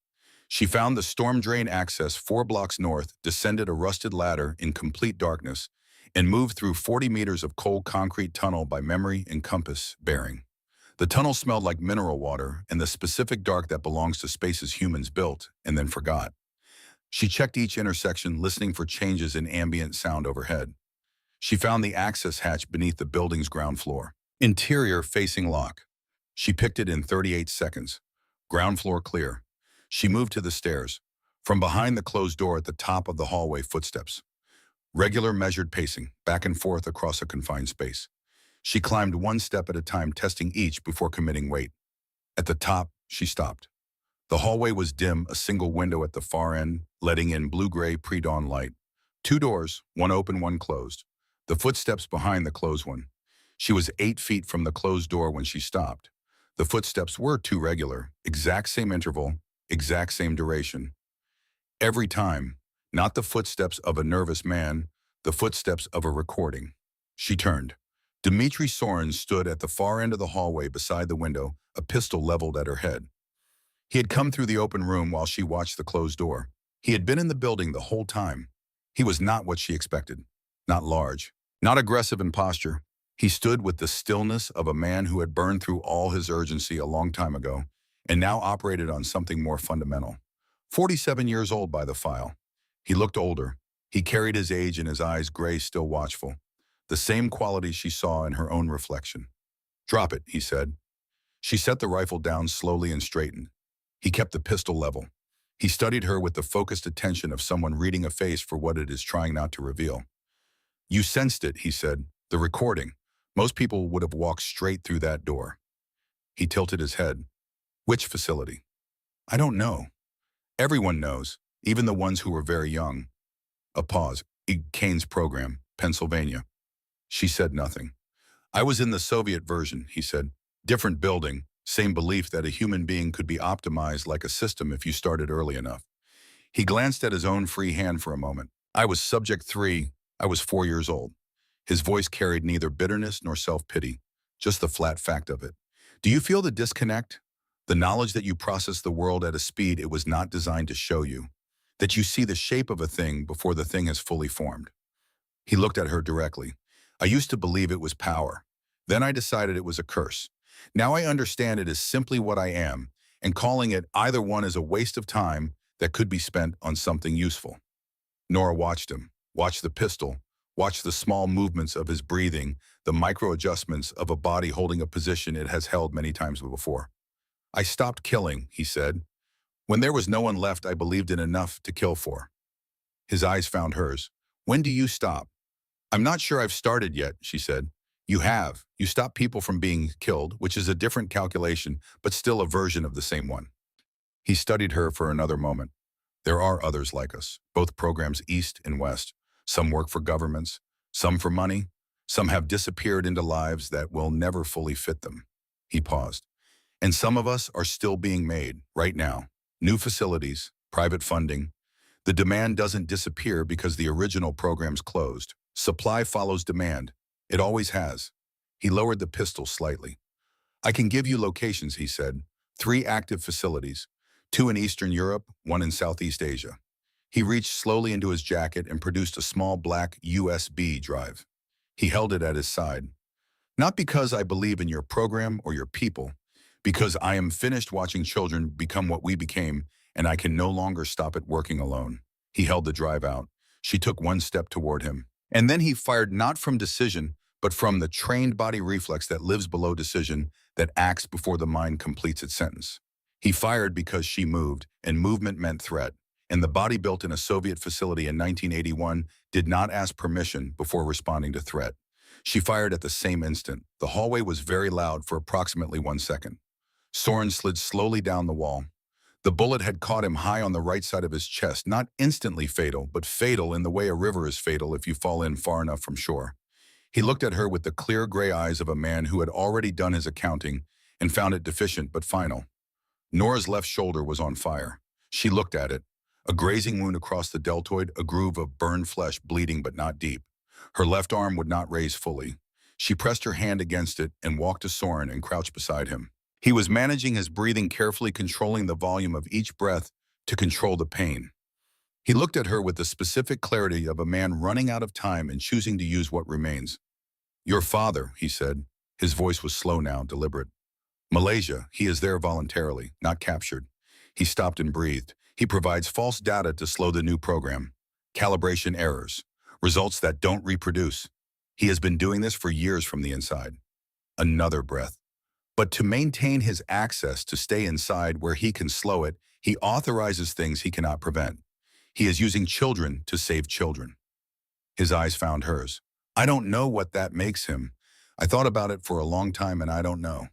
Speaker 1: She found the storm drain access 4 blocks north, descended a rusted ladder in complete darkness, and moved through 40 meters of cold concrete tunnel by memory and compass bearing. The tunnel smelled like mineral water and the specific dark that belongs to spaces humans built and then forgot. She checked each intersection, listening for changes in ambient sound overhead. She found the access hatch beneath the building's ground floor. Interior facing lock. She picked it in 38 seconds. Ground floor clear. She moved to the stairs. From behind the closed door at the top of the hallway, footsteps. Regular measured pacing, back and forth across a confined space. She climbed 1 step at a time, testing each before committing weight. At the top, she stopped. The hallway was dim, a single window at the far end, letting in blue-gray pre-dawn light. 2 doors, 1 open, 1 closed. The footsteps behind the closed one. She was 8 feet from the closed door when she stopped. The footsteps were 2 regular, exact same interval, exact same duration. Every time, not the footsteps of a nervous man, the footsteps of a recording. She turned. Dmitry Sorin stood at the far end of the hallway beside the window, a pistol leveled at her head. He had come through the open room while she watched the closed door. He had been in the building the whole time. He was not what she expected. Not large, not aggressive in posture. He stood with the stillness of a man who had burned through all his urgency a long time ago and now operated on something more fundamental. 47 years old by the file. He looked older. He carried his age in his eyes, gray, still watchful. The same qualities she saw in her own reflection. Drop it, he said. She set the rifle down slowly and straightened. He kept the pistol level. He studied her with the focused attention of someone reading a face for what it is trying not to reveal. You sensed it, he said. The recording. Most people would have walked straight through that door. He tilted his head. Which facility? I don't know. Everyone knows, even the ones who were very young. A pause. Kane's program, Pennsylvania. She said nothing. I was in the Soviet version, he said. Different building, same belief that a human being could be optimized like a system if you started early enough. He glanced at his own free hand for a moment. I was subject 3. I was 4 years old. His voice carried neither bitterness nor self-pity, just the flat fact of it. Do you feel the disconnect? The knowledge that you process the world at a speed it was not designed to show you. That you see the shape of a thing before the thing has fully formed. He looked at her directly. I used to believe it was power. Then I decided it was a curse. Now I understand it is simply what I am, and calling it either one is a waste of time that could be spent on something useful. Nora watched him. Watch the pistol. Watch the small movements of his breathing, the micro adjustments of a body holding a position it has held many times before. I stopped killing, he said. When there was no one left I believed in enough to kill for. His eyes found hers. When do you stop? I'm not sure I've started yet, she said. You have. You stop people from being killed, which is a different calculation, but still a version of the same one. He studied her for another moment. There are others like us, both programs east and west. Some work for governments, some for money, some have disappeared into lives that will never fully fit them. He paused. And some of us are still being made, right now. New facilities, private funding. The demand doesn't disappear because the original program's closed. Supply follows demand. It always has. He lowered the pistol slightly. I can give you locations, he said. 3 active facilities, 2 in Eastern Europe, 1 in Southeast Asia. He reached slowly into his jacket and produced a small black USB drive. He held it at his side. Not because I believe in your program or your people, because I am finished watching children become what we became, and I can no longer stop it working alone. He held the drive out. She took 1 step toward him. And then he fired not from decision, but from the trained body reflex that lives below decision, that acts before the mind completes its sentence. He fired because she moved, and movement meant threat. And the body built in a Soviet facility in 1981 did not ask permission before responding to threat. She fired at the same instant. The hallway was very loud for approximately 1 second. Soren slid slowly down the wall. The bullet had caught him high on the right side of his chest, not instantly fatal, but fatal in the way a river is fatal if you fall in far enough from shore. He looked at her with the clear gray eyes of a man who had already done his accounting and found it deficient but final. Nora's left shoulder was on fire. She looked at it. A grazing wound across the deltoid, a groove of burned flesh bleeding but not deep. Her left arm would not raise fully. She pressed her hand against it and walked to Soren and crouched beside him. He was managing his breathing, carefully controlling the volume of each breath to control the pain. He looked at her with the specific clarity of a man running out of time and choosing to use what remains. Your father, he said. His voice was slow now, deliberate. Malaysia, he is there voluntarily, not captured. He stopped and breathed. He provides false data to slow the new program. Calibration errors. Results that don't reproduce. He has been doing this for years from the inside. Another breath. But to maintain his access to stay inside where he can slow it, he authorizes things he cannot prevent. He is using children to save children. His eyes found hers. I don't know what that makes him. I thought about it for a long time and I don't know.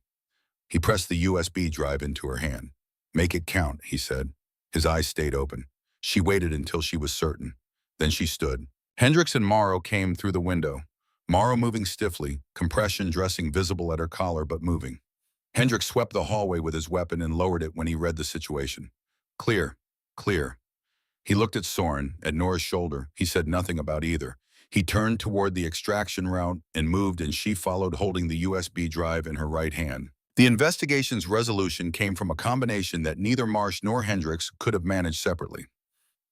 Speaker 1: He pressed the USB drive into her hand. Make it count, he said. His eyes stayed open. She waited until she was certain. Then she stood. Hendricks and Morrow came through the window. Morrow moving stiffly, compression dressing visible at her collar but moving. Hendricks swept the hallway with his weapon and lowered it when he read the situation. Clear. Clear. He looked at Soren, at Nora's shoulder. He said nothing about either. He turned toward the extraction route and moved, and she followed, holding the USB drive in her right hand. The investigation's resolution came from a combination that neither Marsh nor Hendricks could have managed separately.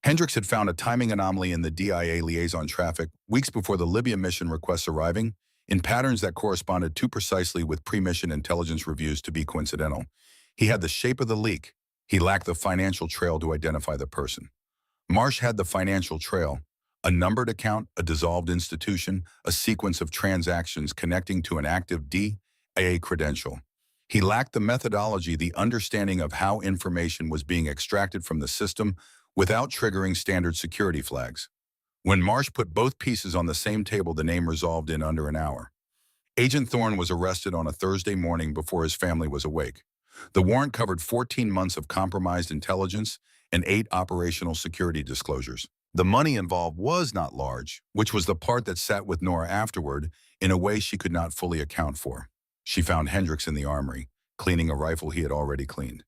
Speaker 1: Hendricks had found a timing anomaly in the DIA liaison traffic weeks before the Libya mission requests arriving, in patterns that corresponded too precisely with pre-mission intelligence reviews to be coincidental. He had the shape of the leak. He lacked the financial trail to identify the person. Marsh had the financial trail, a numbered account, a dissolved institution, a sequence of transactions connecting to an active DIA credential. He lacked the methodology, the understanding of how information was being extracted from the system without triggering standard security flags. When Marsh put both pieces on the same table, the name resolved in under an hour. Agent Thorne was arrested on a Thursday morning before his family was awake. The warrant covered 14 months of compromised intelligence and 8 operational security disclosures. The money involved was not large, which was the part that sat with Nora afterward in a way she could not fully account for. She found Hendricks in the armory, cleaning a rifle he had already cleaned.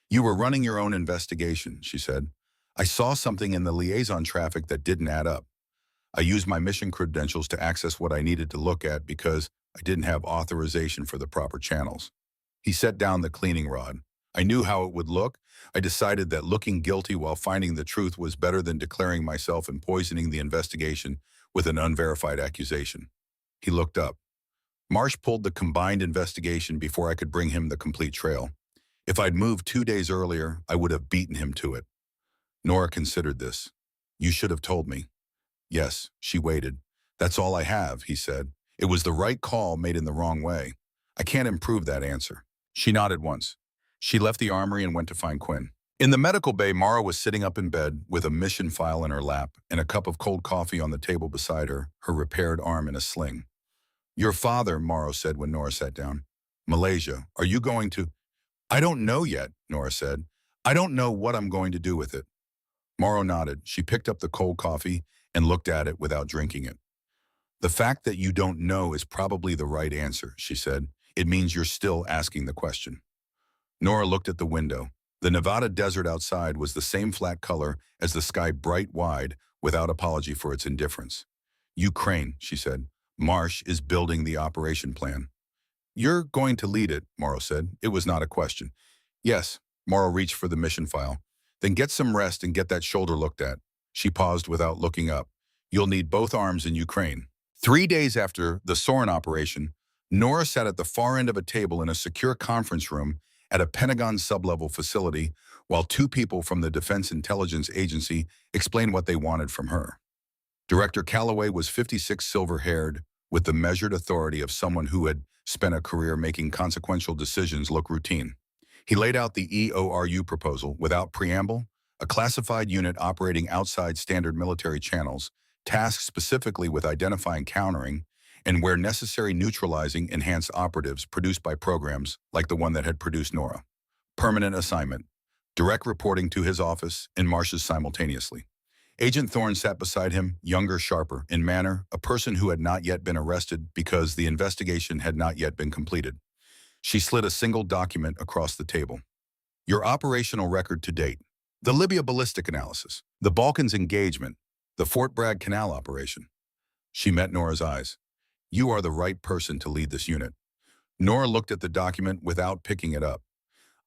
Speaker 1: You were running your own investigation, she said. I saw something in the liaison traffic that didn't add up. I used my mission credentials to access what I needed to look at because I didn't have authorization for the proper channels. He set down the cleaning rod. I knew how it would look. I decided that looking guilty while finding the truth was better than declaring myself and poisoning the investigation with an unverified accusation. He looked up. Marsh pulled the combined investigation before I could bring him the complete trail. If I'd moved 2 days earlier, I would have beaten him to it. Nora considered this. You should have told me. Yes, she waited. That's all I have, he said. It was the right call made in the wrong way. I can't improve that answer. She nodded once. She left the armory and went to find Quinn. In the medical bay, Mara was sitting up in bed with a mission file in her lap and a cup of cold coffee on the table beside her, her repaired arm in a sling. Your father, Morrow said when Nora sat down. Malaysia, are you going to? I don't know yet, Nora said. I don't know what I'm going to do with it. Morrow nodded. She picked up the cold coffee and looked at it without drinking it. The fact that you don't know is probably the right answer, she said. It means you're still asking the question. Nora looked at the window. The Nevada desert outside was the same flat color as the sky, bright wide, without apology for its indifference. Ukraine, she said. Marsh is building the operation plan. You're going to lead it, Morrow said. It was not a question. Yes, Morrow reached for the mission file. Then get some rest and get that shoulder looked at. She paused without looking up. You'll need both arms in Ukraine. 3 days after the Sorin operation, Nora sat at the far end of a table in a secure conference room at a Pentagon sublevel facility while two people from the Defense Intelligence Agency explained what they wanted from her. Director Calloway was 56, silver-haired, with the measured authority of someone who had spent a career making consequential decisions look routine. He laid out the EORU proposal without preamble, a classified unit operating outside standard military channels, tasked specifically with identifying countering, and where necessary neutralizing enhanced operatives produced by programs like the one that had produced Nora. Permanent assignment. Direct reporting to his office and Marsh's simultaneously. Agent Thorne sat beside him, younger, sharper, in manner, a person who had not yet been arrested because the investigation had not yet been completed. She slid a single document across the table. Your operational record to date. The Libya ballistic analysis. The Balkans engagement. The Fort Bragg Canal operation. She met Nora's eyes. You are the right person to lead this unit. Nora looked at the document without picking it up.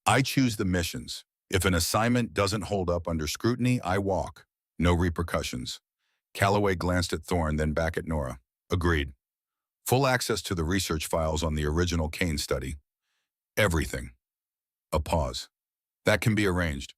Speaker 1: I choose the missions. If an assignment doesn't hold up under scrutiny, I walk. No repercussions. Calloway glanced at Thorne, then back at Nora. Agreed. Full access to the research files on the original Kane study. Everything. A pause. That can be arranged.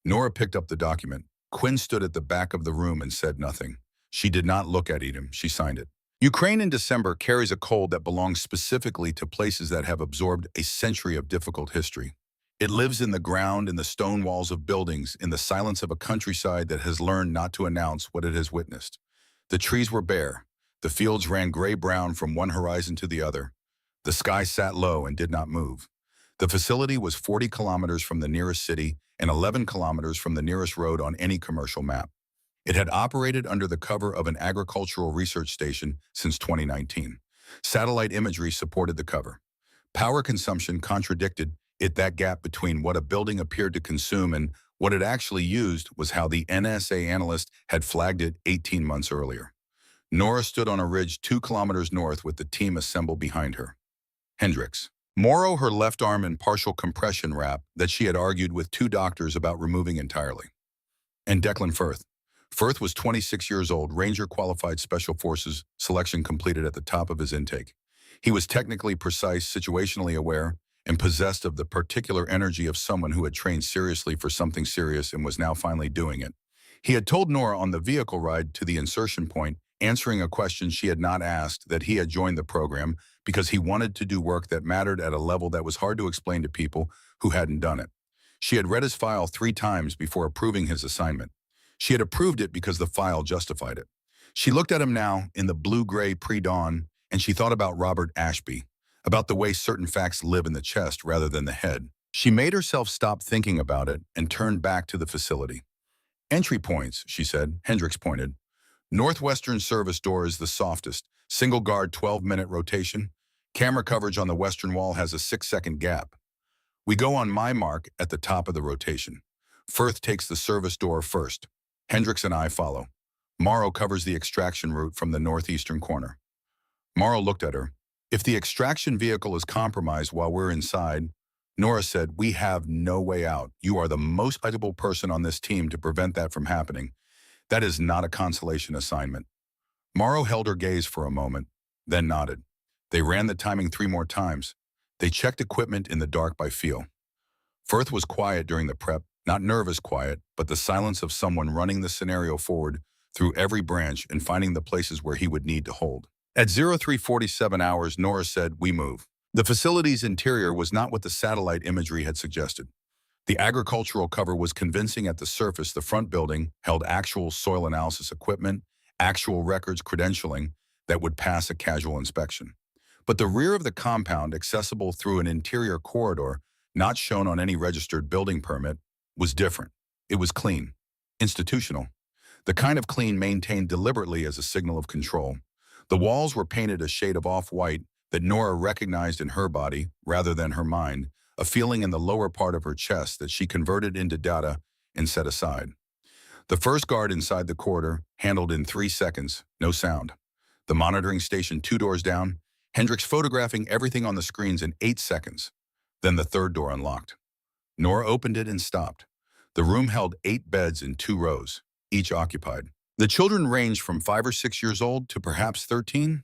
Speaker 1: Nora picked up the document. Quinn stood at the back of the room and said nothing. She did not look at him. She signed it. Ukraine in December carries a cold that belongs specifically to places that have absorbed a century of difficult history. It lives in the ground, in the stone walls of buildings, in the silence of a countryside that has learned not to announce what it has witnessed. The trees were bare. The fields ran gray-brown from one horizon to the other. The sky sat low and did not move. The facility was 40 kilometers from the nearest city and 11 kilometers from the nearest road on any commercial map. It had operated under the cover of an agricultural research station since 2019. Satellite imagery supported the cover. Power consumption contradicted it. That gap between what a building appeared to consume and what it actually used was how the NSA analyst had flagged it 18 months earlier. Nora stood on a ridge 2 kilometers north with the team assembled behind her. Hendricks. Morrow, her left arm in partial compression wrap that she had argued with 2 doctors about removing entirely. And Declan Firth. Firth was 26 years old, Ranger qualified Special Forces, selection completed at the top of his intake. He was technically precise, situationally aware, and possessed of the particular energy of someone who had trained seriously for something serious and was now finally doing it. He had told Nora on the vehicle ride to the insertion point, answering a question she had not asked, that he had joined the program because he wanted to do work that mattered at a level that was hard to explain to people who hadn't done it. She had read his file 3 times before approving his assignment. She had approved it because the file justified it. She looked at him now in the blue-gray pre-dawn, and she thought about Robert Ashby, about the way certain facts live in the chest rather than the head. She made herself stop thinking about it and turned back to the facility. Entry points, she said. Hendricks pointed. Northwestern service door is the softest. Single guard 12-minute rotation. Camera coverage on the western wall has a 6-second gap. We go on my mark at the top of the rotation. Firth takes the service door first. Hendricks and I follow. Morrow covers the extraction route from the northeastern corner. Morrow looked at her. If the extraction vehicle is compromised while we're inside, Nora said, we have no way out. You are the most valuable person on this team to prevent that from happening. That is not a consolation assignment. Morrow held her gaze for a moment, then nodded. They ran the timing 3 more times. They checked equipment in the dark by feel. Firth was quiet during the prep, not nervous quiet, but the silence of someone running the scenario forward through every branch and finding the places where he would need to hold. At 0347 hours, Nora said, "We move." The facility's interior was not what the satellite imagery had suggested. The agricultural cover was convincing at the surface. The front building held actual soil analysis equipment, actual records credentialing that would pass a casual inspection. But the rear of the compound, accessible through an interior corridor, not shown on any registered building permit, was different. It was clean, institutional, the kind of clean maintained deliberately as a signal of control. The walls were painted a shade of off-white that Nora recognized in her body rather than her mind, a feeling in the lower part of her chest that she converted into data and set aside. The first guard inside the corridor handled in 3 seconds, no sound. The monitoring station 2 doors down, Hendricks photographing everything on the screens in 8 seconds. Then the third door unlocked. Nora opened it and stopped. The room held 8 beds in 2 rows, each occupied. The children ranged from 5 or 6 years old to perhaps 13.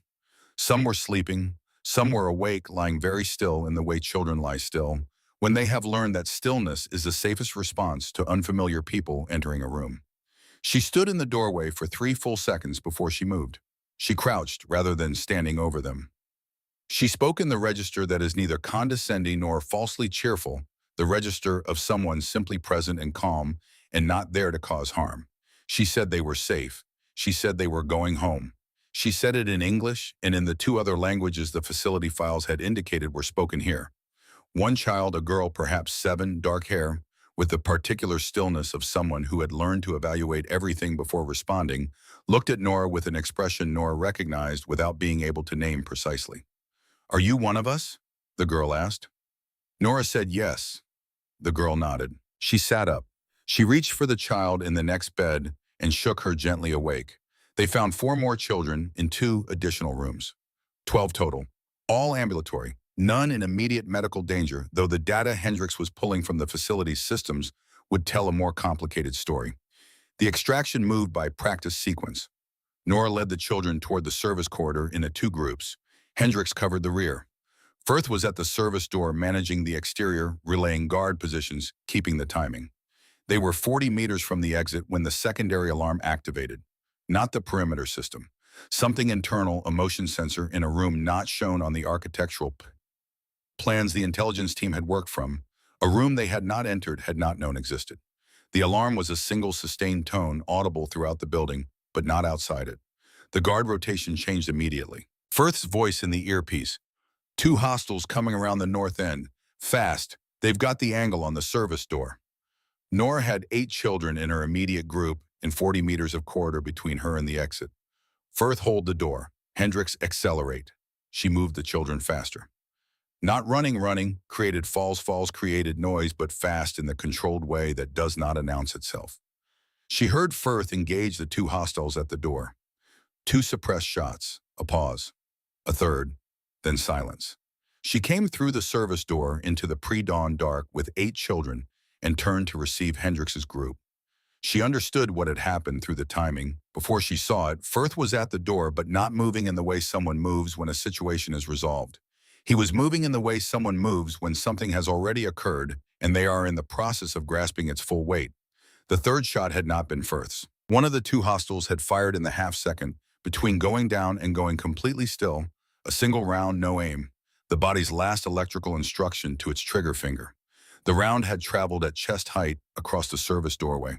Speaker 1: Some were sleeping, some were awake, lying very still in the way children lie still, when they have learned that stillness is the safest response to unfamiliar people entering a room. She stood in the doorway for 3 full seconds before she moved. She crouched rather than standing over them. She spoke in the register that is neither condescending nor falsely cheerful, the register of someone simply present and calm and not there to cause harm. She said they were safe. She said they were going home. She said it in English and in the 2 other languages the facility files had indicated were spoken here. One child, a girl perhaps 7, dark hair, with the particular stillness of someone who had learned to evaluate everything before responding, looked at Nora with an expression Nora recognized without being able to name precisely. "Are you one of us?" the girl asked. Nora said yes. The girl nodded. She sat up. She reached for the child in the next bed and shook her gently awake. They found 4 more children in 2 additional rooms. 12 total. All ambulatory. None in immediate medical danger, though the data Hendricks was pulling from the facility's systems would tell a more complicated story. The extraction moved by practice sequence. Nora led the children toward the service corridor in 2 groups. Hendricks covered the rear. Firth was at the service door managing the exterior, relaying guard positions, keeping the timing. They were 40 meters from the exit when the secondary alarm activated. Not the perimeter system. Something internal, a motion sensor in a room not shown on the architectural plans the intelligence team had worked from, a room they had not entered, had not known existed. The alarm was a single sustained tone audible throughout the building, but not outside it. The guard rotation changed immediately. Firth's voice in the earpiece. 2 hostiles coming around the north end. Fast. They've got the angle on the service door. Nora had 8 children in her immediate group and 40 meters of corridor between her and the exit. Firth hold the door. Hendricks accelerate. She moved the children faster. Not running, created falls created noise, but fast in the controlled way that does not announce itself. She heard Firth engage the 2 hostiles at the door. 2 suppressed shots, a pause, a third, then silence. She came through the service door into the pre-dawn dark with 8 children and turned to receive Hendricks's group. She understood what had happened through the timing. Before she saw it, Firth was at the door but not moving in the way someone moves when a situation is resolved. He was moving in the way someone moves when something has already occurred and they are in the process of grasping its full weight. The third shot had not been Firth's. One of the 2 hostiles had fired in the half-second, between going down and going completely still, a single round, no aim, the body's last electrical instruction to its trigger finger. The round had traveled at chest height across the service doorway.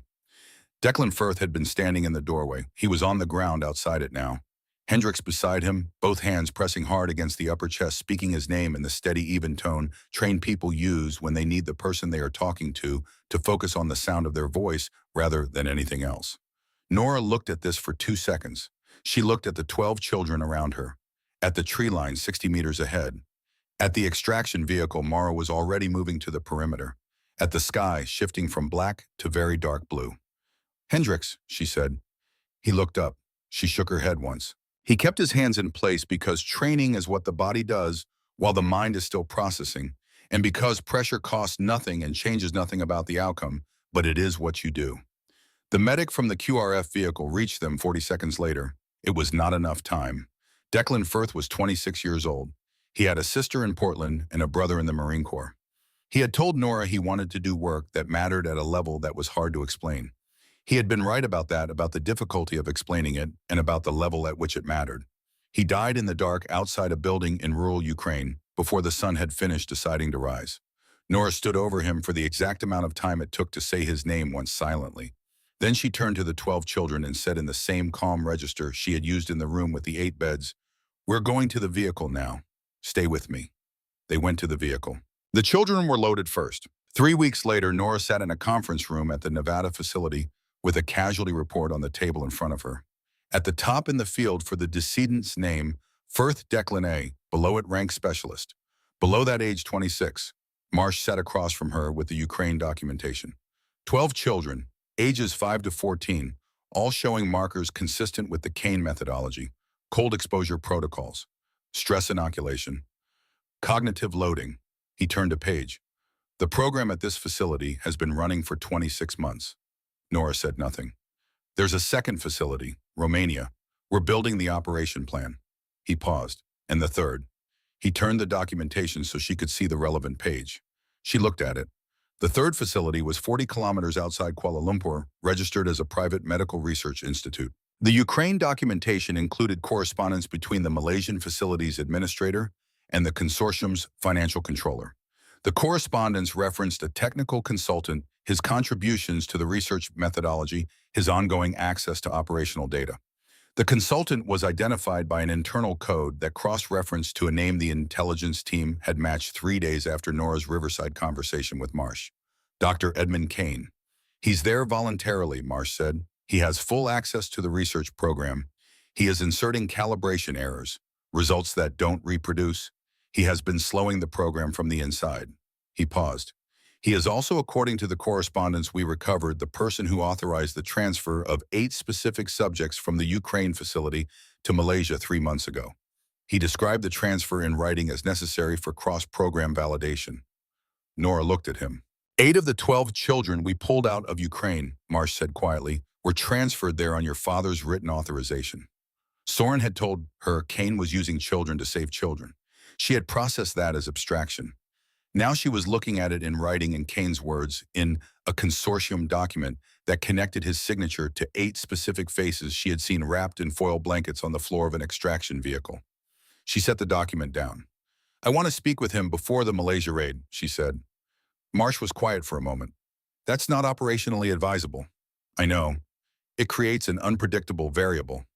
Speaker 1: Declan Firth had been standing in the doorway. He was on the ground outside it now. Hendricks beside him, both hands pressing hard against the upper chest, speaking his name in the steady, even tone trained people use when they need the person they are talking to focus on the sound of their voice rather than anything else. Nora looked at this for 2 seconds. She looked at the 12 children around her, at the tree line 60 meters ahead, at the extraction vehicle Mara was already moving to the perimeter, at the sky shifting from black to very dark blue. "Hendricks," she said. He looked up. She shook her head once. He kept his hands in place because training is what the body does while the mind is still processing, and because pressure costs nothing and changes nothing about the outcome, but it is what you do. The medic from the QRF vehicle reached them 40 seconds later. It was not enough time. Declan Firth was 26 years old. He had a sister in Portland and a brother in the Marine Corps. He had told Nora he wanted to do work that mattered at a level that was hard to explain. He had been right about that, about the difficulty of explaining it, and about the level at which it mattered. He died in the dark outside a building in rural Ukraine before the sun had finished deciding to rise. Nora stood over him for the exact amount of time it took to say his name once silently. Then she turned to the 12 children and said in the same calm register she had used in the room with the 8 beds, "We're going to the vehicle now. Stay with me." They went to the vehicle. The children were loaded first. 3 weeks later, Nora sat in a conference room at the Nevada facility with a casualty report on the table in front of her. At the top in the field for the decedent's name, Firth Decliné, below it ranked specialist. Below that age 26. Marsh sat across from her with the Ukraine documentation. 12 children, ages 5 to 14, all showing markers consistent with the Kane methodology, cold exposure protocols, stress inoculation, cognitive loading. He turned a page. The program at this facility has been running for 26 months. Nora said nothing. There's a second facility, Romania. We're building the operation plan. He paused. And the third. He turned the documentation so she could see the relevant page. She looked at it. The third facility was 40 kilometers outside Kuala Lumpur, registered as a private medical research institute. The Ukraine documentation included correspondence between the Malaysian facility's administrator and the consortium's financial controller. The correspondence referenced a technical consultant, his contributions to the research methodology, his ongoing access to operational data. The consultant was identified by an internal code that cross-referenced to a name the intelligence team had matched 3 days after Nora's Riverside conversation with Marsh. Dr. Edmund Kane. He's there voluntarily, Marsh said. He has full access to the research program. He is inserting calibration errors, results that don't reproduce. He has been slowing the program from the inside. He paused. He is also, according to the correspondence we recovered, the person who authorized the transfer of 8 specific subjects from the Ukraine facility to Malaysia 3 months ago. He described the transfer in writing as necessary for cross-program validation. Nora looked at him. 8 of the 12 children we pulled out of Ukraine, Marsh said quietly, were transferred there on your father's written authorization. Soren had told her Kane was using children to save children. She had processed that as abstraction. Now she was looking at it in writing in Kane's words, in a consortium document that connected his signature to 8 specific faces she had seen wrapped in foil blankets on the floor of an extraction vehicle. She set the document down. "I want to speak with him before the Malaysia raid," she said. Marsh was quiet for a moment. "That's not operationally advisable." "I know. It creates an unpredictable variable."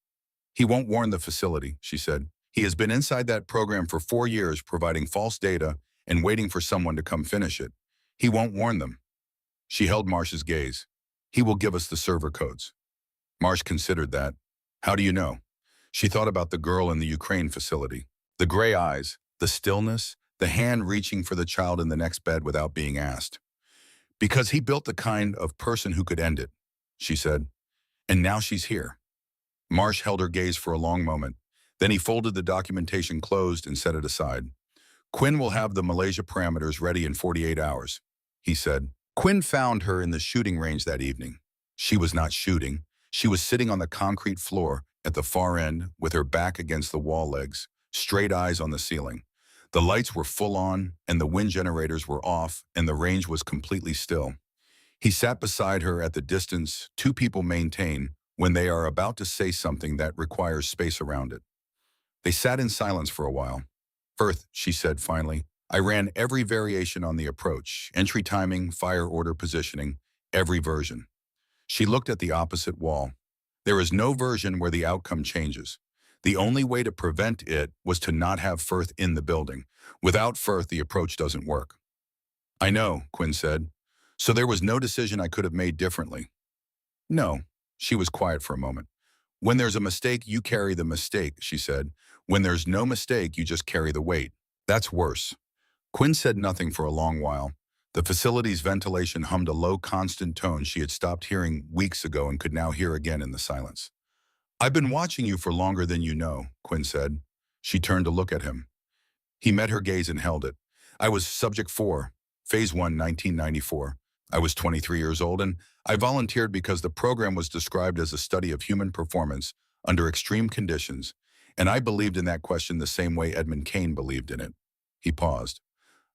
Speaker 1: "He won't warn the facility," she said. "He has been inside that program for 4 years providing false data and waiting for someone to come finish it. He won't warn them." She held Marsh's gaze. "He will give us the server codes." Marsh considered that. "How do you know?" She thought about the girl in the Ukraine facility. The gray eyes, the stillness, the hand reaching for the child in the next bed without being asked. "Because he built the kind of person who could end it," she said. "And now she's here." Marsh held her gaze for a long moment. Then he folded the documentation closed and set it aside. "Quinn will have the Malaysia parameters ready in 48 hours, he said. Quinn found her in the shooting range that evening. She was not shooting. She was sitting on the concrete floor at the far end with her back against the wall legs, straight eyes on the ceiling. The lights were full on and the wind generators were off and the range was completely still. He sat beside her at the distance 2 people maintain when they are about to say something that requires space around it. They sat in silence for a while. "Firth," she said finally, "I ran every variation on the approach, entry timing, fire order positioning, every version." She looked at the opposite wall. "There is no version where the outcome changes. The only way to prevent it was to not have Firth in the building. Without Firth, the approach doesn't work." "I know," Quinn said. "So there was no decision I could have made differently?" "No." She was quiet for a moment. "When there's a mistake, you carry the mistake," she said. "When there's no mistake, you just carry the weight. That's worse." Quinn said nothing for a long while. The facility's ventilation hummed a low, constant tone she had stopped hearing weeks ago and could now hear again in the silence. "I've been watching you for longer than you know," Quinn said. She turned to look at him. He met her gaze and held it. "I was Subject 4, Phase 1, 1994. I was 23 years old, and I volunteered because the program was described as a study of human performance under extreme conditions, and I believed in that question the same way Edmund Kane believed in it." He paused.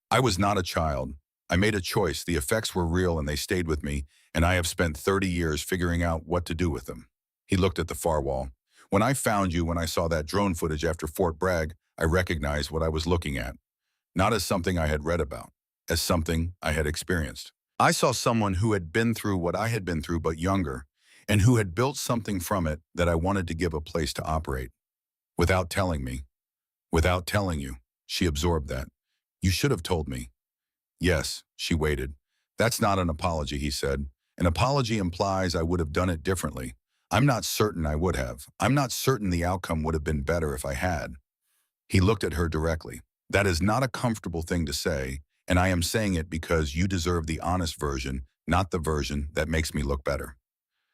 Speaker 1: "I was not a child. I made a choice. The effects were real and they stayed with me, and I have spent 30 years figuring out what to do with them. He looked at the far wall. When I found you, when I saw that drone footage after Fort Bragg, I recognized what I was looking at, not as something I had read about, as something I had experienced. I saw someone who had been through what I had been through but younger, and who had built something from it that I wanted to give a place to operate. Without telling me, without telling you, she absorbed that. You should have told me. Yes, she waited. That's not an apology, he said. An apology implies I would have done it differently. I'm not certain I would have. I'm not certain the outcome would have been better if I had. He looked at her directly. That is not a comfortable thing to say, and I am saying it because you deserve the honest version, not the version that makes me look better.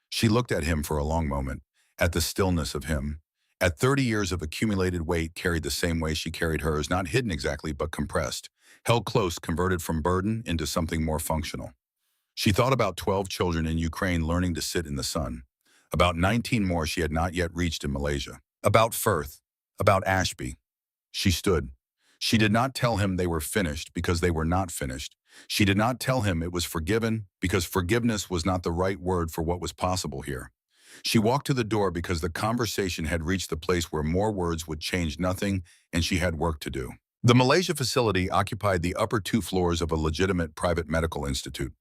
Speaker 1: She looked at him for a long moment, at the stillness of him. At 30 years of accumulated weight carried the same way she carried hers, not hidden exactly, but compressed, held close, converted from burden into something more functional. She thought about 12 children in Ukraine learning to sit in the sun, about 19 more she had not yet reached in Malaysia, about Firth, about Ashby. She stood. She did not tell him they were finished because they were not finished. She did not tell him it was forgiven because forgiveness was not the right word for what was possible here. She walked to the door because the conversation had reached the place where more words would change nothing and she had work to do. The Malaysia facility occupied the upper 2 floors of a legitimate private medical institute.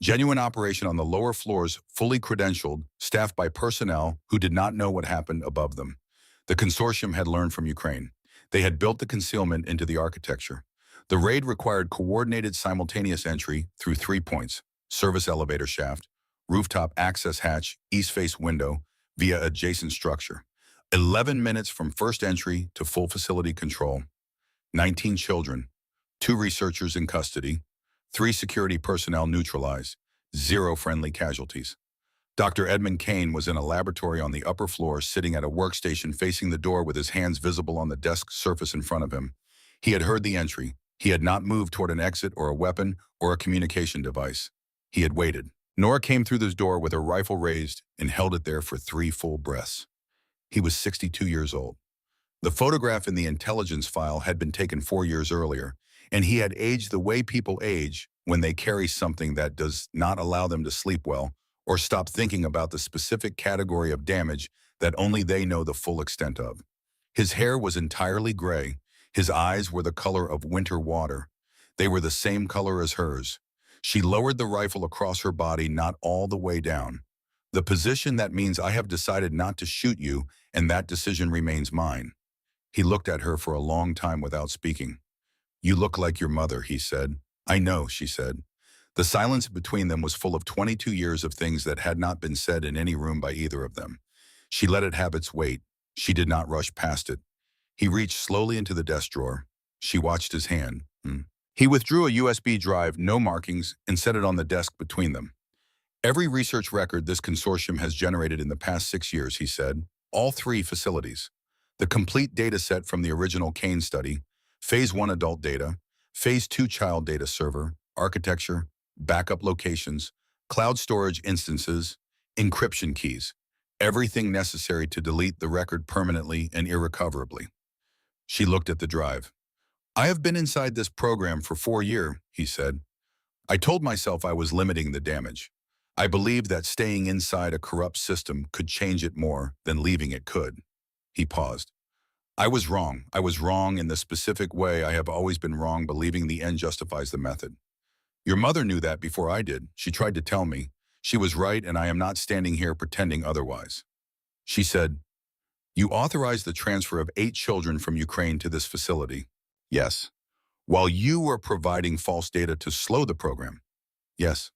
Speaker 1: Genuine operation on the lower floors, fully credentialed, staffed by personnel who did not know what happened above them. The consortium had learned from Ukraine. They had built the concealment into the architecture. The raid required coordinated simultaneous entry through 3 points: service elevator shaft, rooftop access hatch, east-face window, via adjacent structure. 11 minutes from first entry to full facility control. 19 children, 2 researchers in custody, 3 security personnel neutralized, 0 friendly casualties. Dr. Edmund Kane was in a laboratory on the upper floor, sitting at a workstation facing the door with his hands visible on the desk surface in front of him. He had heard the entry. He had not moved toward an exit or a weapon or a communication device. He had waited. Nora came through this door with her rifle raised and held it there for 3 full breaths. He was 62 years old. The photograph in the intelligence file had been taken 4 years earlier, and he had aged the way people age when they carry something that does not allow them to sleep well or stop thinking about the specific category of damage that only they know the full extent of. His hair was entirely gray. His eyes were the color of winter water. They were the same color as hers. She lowered the rifle across her body, not all the way down. The position that means I have decided not to shoot you, and that decision remains mine. He looked at her for a long time without speaking. You look like your mother, he said. I know, she said. The silence between them was full of 22 years of things that had not been said in any room by either of them. She let it have its weight. She did not rush past it. He reached slowly into the desk drawer. She watched his hand. He withdrew a USB drive, no markings, and set it on the desk between them. Every research record this consortium has generated in the past 6 years, he said. All 3 facilities. The complete data set from the original Kane study, Phase 1 adult data, Phase 2 child data server, architecture, backup locations, cloud storage instances, encryption keys, everything necessary to delete the record permanently and irrecoverably. She looked at the drive. I have been inside this program for 4 years, he said. I told myself I was limiting the damage. I believed that staying inside a corrupt system could change it more than leaving it could. He paused. I was wrong. I was wrong in the specific way I have always been wrong, believing the end justifies the method. Your mother knew that before I did. She tried to tell me. She was right, and I am not standing here pretending otherwise. She said, You authorized the transfer of 8 children from Ukraine to this facility. Yes. While you were providing false data to slow the program. Yes.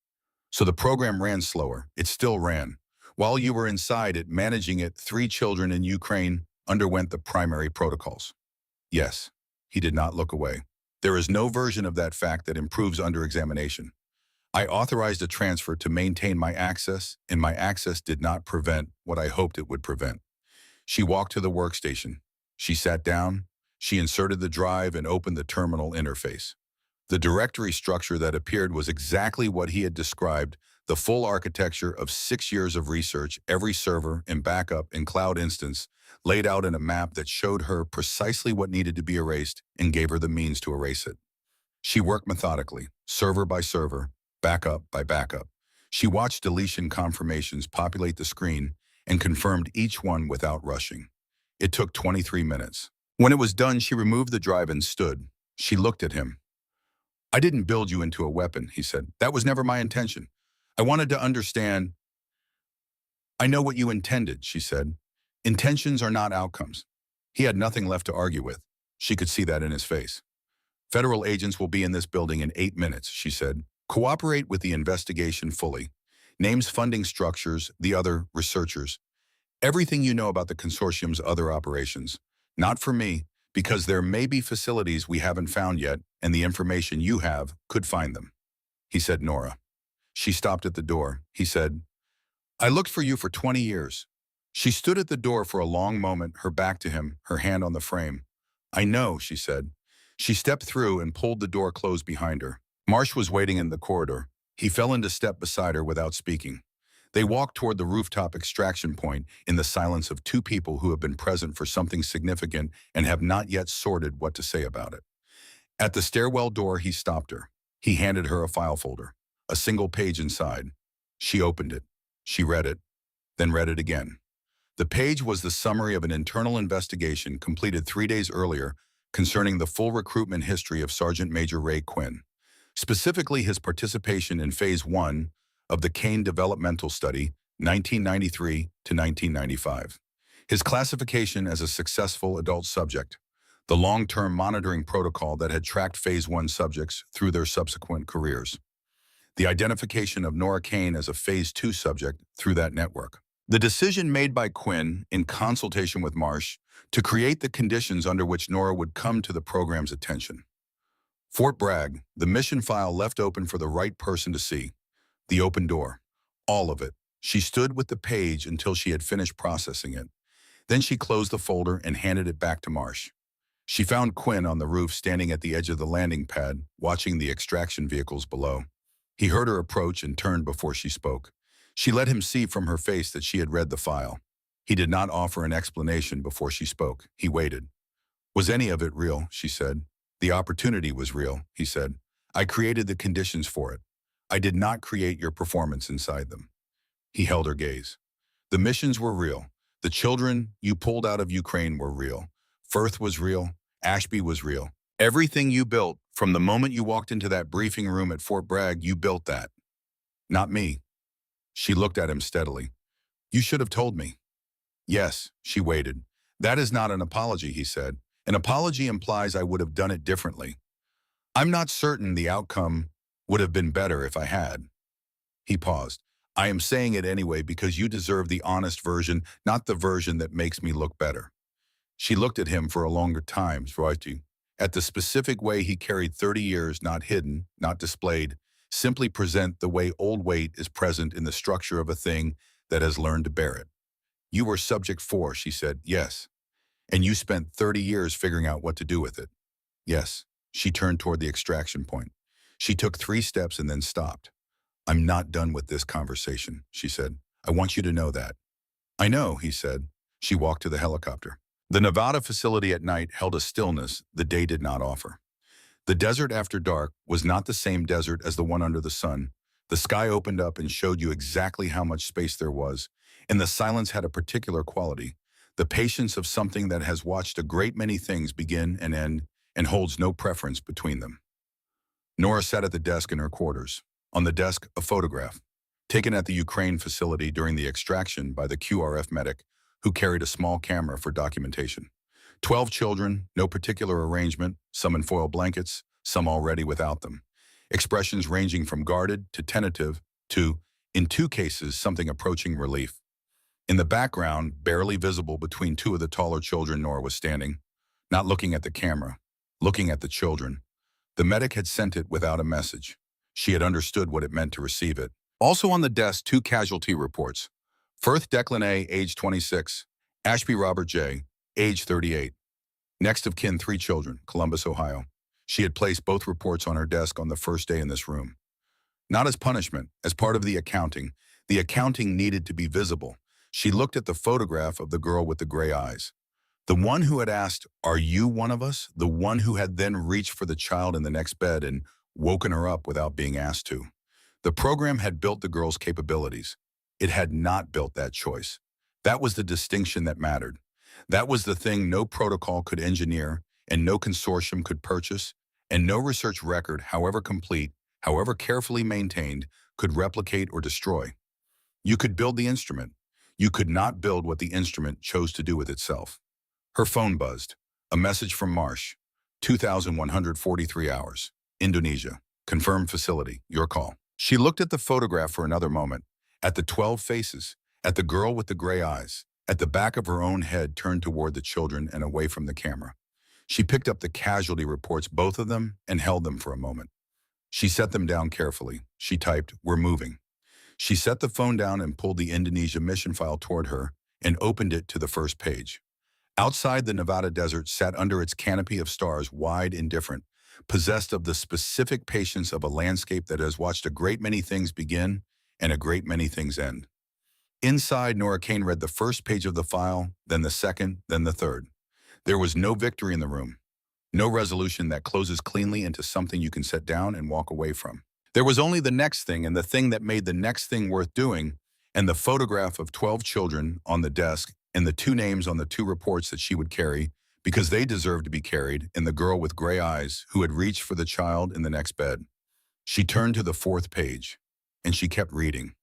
Speaker 1: So the program ran slower. It still ran. While you were inside it, managing it, 3 children in Ukraine underwent the primary protocols. Yes. He did not look away. There is no version of that fact that improves under examination. I authorized a transfer to maintain my access, and my access did not prevent what I hoped it would prevent. She walked to the workstation. She sat down. She inserted the drive and opened the terminal interface. The directory structure that appeared was exactly what he had described, the full architecture of 6 years of research, every server and backup and cloud instance, laid out in a map that showed her precisely what needed to be erased and gave her the means to erase it. She worked methodically, server by server, backup by backup. She watched deletion confirmations populate the screen and confirmed each one without rushing. It took 23 minutes. When it was done, she removed the drive and stood. She looked at him. "I didn't build you into a weapon," he said. "That was never my intention. I wanted to understand." "I know what you intended," she said. "Intentions are not outcomes." He had nothing left to argue with. She could see that in his face. "Federal agents will be in this building in 8 minutes," she said. "Cooperate with the investigation fully. Names, funding structures, the other researchers. Everything you know about the consortium's other operations. Not for me, because there may be facilities we haven't found yet, and the information you have could find them." He said, "Nora." She stopped at the door. He said, "I looked for you for 20 years." She stood at the door for a long moment, her back to him, her hand on the frame. "I know," she said. She stepped through and pulled the door closed behind her. Marsh was waiting in the corridor. He fell into step beside her without speaking. They walked toward the rooftop extraction point in the silence of two people who have been present for something significant and have not yet sorted what to say about it. At the stairwell door, he stopped her. He handed her a file folder, a single page inside. She opened it. She read it, then read it again. The page was the summary of an internal investigation completed 3 days earlier concerning the full recruitment history of Sergeant Major Ray Quinn, specifically his participation in Phase 1 of the Kane Developmental Study, 1993 to 1995, his classification as a successful adult subject, the long-term monitoring protocol that had tracked Phase 1 subjects through their subsequent careers, the identification of Nora Kane as a Phase 2 subject through that network. The decision made by Quinn, in consultation with Marsh, to create the conditions under which Nora would come to the program's attention. Fort Bragg, the mission file left open for the right person to see. The open door. All of it. She stood with the page until she had finished processing it. Then she closed the folder and handed it back to Marsh. She found Quinn on the roof standing at the edge of the landing pad, watching the extraction vehicles below. He heard her approach and turned before she spoke. She let him see from her face that she had read the file. He did not offer an explanation before she spoke. He waited. "Was any of it real?" she said. "The opportunity was real," he said. "I created the conditions for it. I did not create your performance inside them." He held her gaze. "The missions were real. The children you pulled out of Ukraine were real. Firth was real. Ashby was real. Everything you built, from the moment you walked into that briefing room at Fort Bragg, you built that. Not me." She looked at him steadily. "You should have told me." "Yes," she waited. "That is not an apology," he said. "An apology implies I would have done it differently. I'm not certain the outcome would have been better if I had." He paused. "I am saying it anyway because you deserve the honest version, not the version that makes me look better." She looked at him for a longer time, at the specific way he carried 30 years, not hidden, not displayed, simply present the way old weight is present in the structure of a thing that has learned to bear it. "You were subject 4, she said. "Yes." "And you spent 30 years figuring out what to do with it." "Yes." She turned toward the extraction point. She took 3 steps and then stopped. "I'm not done with this conversation," she said. "I want you to know that." "I know," he said. She walked to the helicopter. The Nevada facility at night held a stillness the day did not offer. The desert after dark was not the same desert as the one under the sun. The sky opened up and showed you exactly how much space there was, and the silence had a particular quality, the patience of something that has watched a great many things begin and end and holds no preference between them. Nora sat at the desk in her quarters. On the desk, a photograph, taken at the Ukraine facility during the extraction by the QRF medic, who carried a small camera for documentation. 12 children, no particular arrangement, some in foil blankets, some already without them. Expressions ranging from guarded to tentative to, in 2 cases, something approaching relief. In the background, barely visible between 2 of the taller children, Nora was standing, not looking at the camera, looking at the children. The medic had sent it without a message. She had understood what it meant to receive it. Also on the desk, 2 casualty reports. Firth Declan A., age 26, Ashby Robert J., age 38. Next of kin, 3 children, Columbus, Ohio. She had placed both reports on her desk on the first day in this room. Not as punishment, as part of the accounting. The accounting needed to be visible. She looked at the photograph of the girl with the gray eyes. The one who had asked, "Are you one of us?" The one who had then reached for the child in the next bed and woken her up without being asked to. The program had built the girl's capabilities. It had not built that choice. That was the distinction that mattered. That was the thing no protocol could engineer, and no consortium could purchase, and no research record, however complete, however carefully maintained, could replicate or destroy. You could build the instrument. You could not build what the instrument chose to do with itself. Her phone buzzed. A message from Marsh. 2,143 hours. Indonesia. Confirmed facility. Your call. She looked at the photograph for another moment, at the 12 faces, at the girl with the gray eyes, at the back of her own head turned toward the children and away from the camera. She picked up the casualty reports, both of them, and held them for a moment. She set them down carefully. She typed, "We're moving." She set the phone down and pulled the Indonesia mission file toward her and opened it to the first page. Outside, the Nevada desert sat under its canopy of stars, wide, indifferent, possessed of the specific patience of a landscape that has watched a great many things begin and a great many things end. Inside, Nora Kane read the first page of the file, then the second, then the third. There was no victory in the room, no resolution that closes cleanly into something you can set down and walk away from. There was only the next thing, and the thing that made the next thing worth doing, and the photograph of 12 children on the desk and the two names on the two reports that she would carry, because they deserved to be carried, and the girl with gray eyes who had reached for the child in the next bed. She turned to the fourth page, and she kept reading.